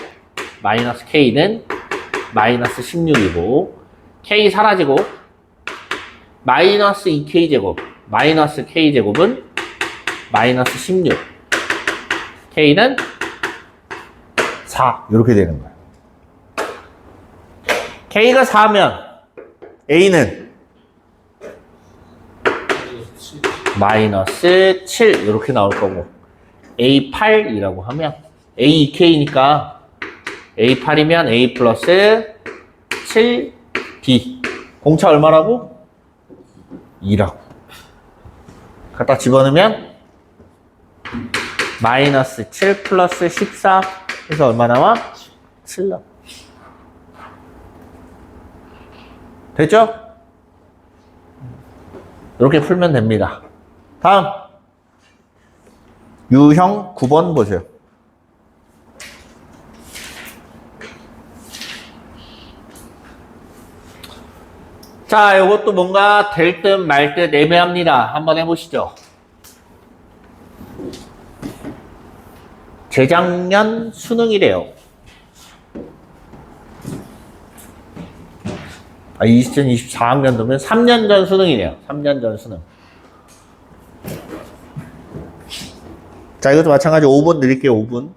마이너스 K는 마이너스 16이고 K 사라지고 마이너스 2K 제곱 마이너스 K 제곱은 마이너스 16 K는 4 이렇게 되는 거예요. K가 4면 A는 마이너스 7 이렇게 나올 거고 A8이라고 하면 A2K니까 A8이면 A 플러스 7B 공차 얼마라고? 2라고 갖다 집어넣으면 마이너스 7 플러스 14 해서 얼마 나와? 7 나와. 됐죠? 이렇게 풀면 됩니다. 다음 유형 9번 보세요. 자, 이것도 뭔가 될 듯 말 듯 애매합니다. 한번 해보시죠. 재작년 수능이래요. 2024학년도면 3년 전 수능이네요. 3년 전 수능. 자, 이것도 마찬가지 5분 드릴게요. 5분.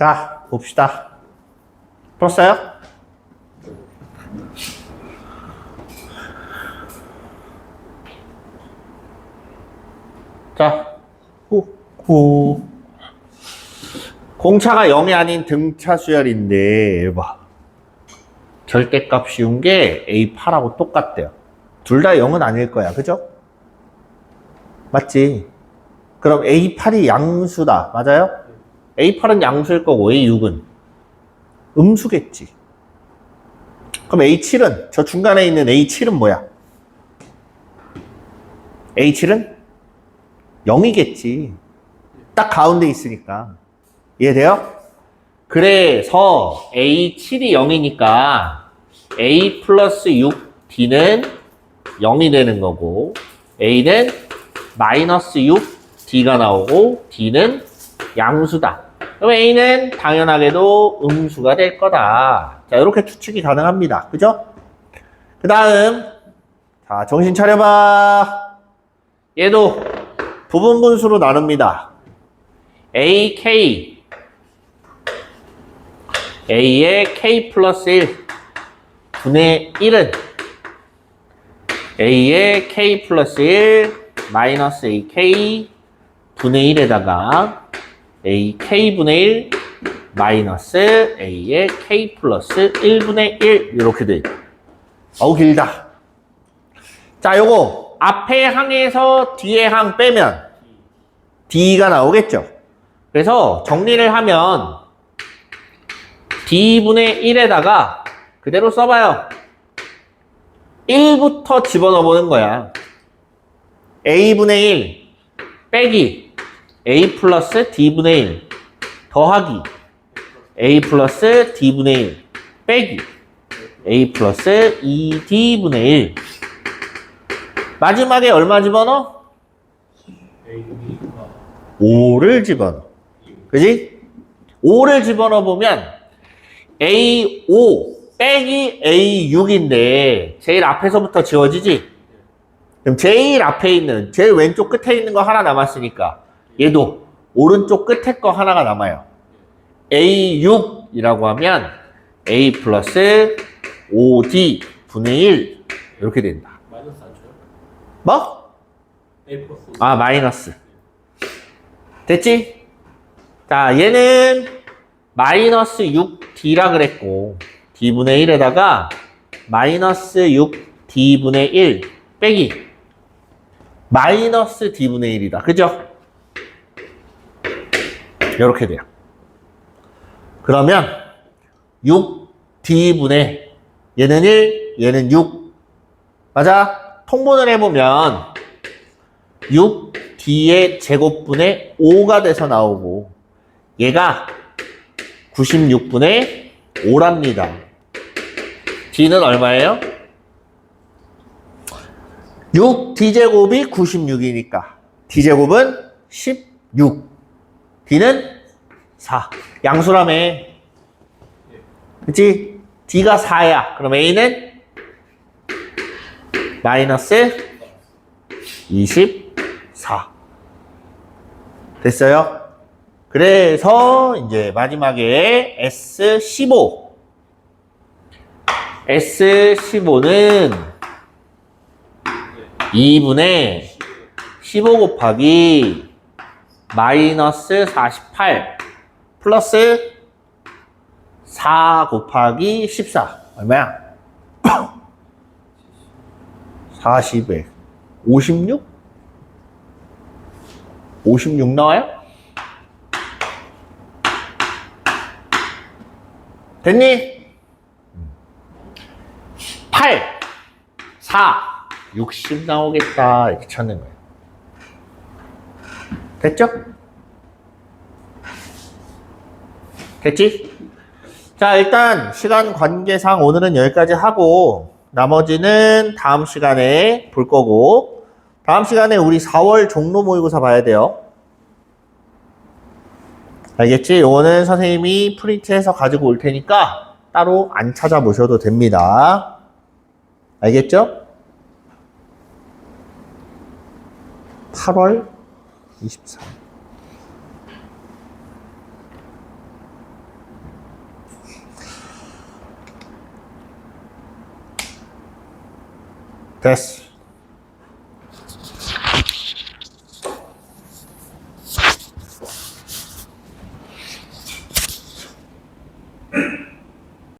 자, 봅시다. 풀었어요? 자, 후. 공차가 0이 아닌 등차 수열인데, 봐. 절대값 씌운 게 A8하고 똑같대요. 둘 다 0은 아닐 거야. 그죠? 맞지? 그럼 A8이 양수다. 맞아요? A8은 양수일 거고 A6은 음수겠지. 그럼 A7은 저 중간에 있는 A7은 뭐야? A7은 0이겠지. 딱 가운데 있으니까. 이해돼요? 그래서 A7이 0이니까 A 플러스 6D는 0이 되는 거고 A는 마이너스 6D가 나오고 D는 양수다. 그럼 A는 당연하게도 음수가 될 거다. 자, 이렇게 추측이 가능합니다. 그죠? 그 다음, 자, 정신 차려봐. 얘도 부분 분수로 나눕니다. AK, A의 K 플러스 1 분의 1은 A의 K 플러스 1 마이너스 AK 분의 1에다가 AK분의 1 마이너스 A의 K 플러스 1분의 1 이렇게 돼 있다. 어우 길다. 자, 요거 앞에 항에서 뒤에 항 빼면 D가 나오겠죠. 그래서 정리를 하면 D분의 1에다가 그대로 써봐요. 1부터 집어넣어 보는 거야. A분의 1 빼기 A 플러스 D분의 1 더하기 A 플러스 D분의 1 빼기 A 플러스 2D분의 1 마지막에 얼마 집어넣어? 5를 집어넣어. 그지? 5를 집어넣어 보면 A5 빼기 A6인데 제일 앞에서부터 지워지지? 그럼 제일 앞에 있는, 제일 왼쪽 끝에 있는 거 하나 남았으니까 얘도 오른쪽 끝에 거 하나가 남아요. A6이라고 하면 A 플러스 5D 분의 1 이렇게 된다. 마이너스 안 줘요? 뭐? A 플러스. 아, 마이너스. 됐지? 자, 얘는 마이너스 6D라 그랬고 D분의 1에다가 마이너스 6D분의 1 빼기 마이너스 D분의 1이다. 그죠? 이렇게 돼요. 그러면 6D분의 얘는 1, 얘는 6. 맞아? 통분을 해보면 6D의 제곱분의 5가 돼서 나오고 얘가 96분의 5랍니다. D는 얼마예요? 6D제곱이 96이니까 D제곱은 16. D는 4. 양수라며. 그치? D가 4야. 그럼 A는 마이너스 24. 됐어요? 그래서 이제 마지막에 S15. S15는 2분의 15 곱하기 마이너스 48 플러스 4 곱하기 14 얼마야? 40에 56? 56 나와요? 됐니? 8, 4, 60 나오겠다 이렇게 찾는 거예요. 됐죠? 됐지? 자, 일단 시간 관계상 오늘은 여기까지 하고 나머지는 다음 시간에 볼 거고 다음 시간에 우리 4월 종로 모의고사 봐야 돼요. 알겠지? 요거는 선생님이 프린트해서 가지고 올 테니까 따로 안 찾아보셔도 됩니다. 알겠죠? 8월 24일 됐어.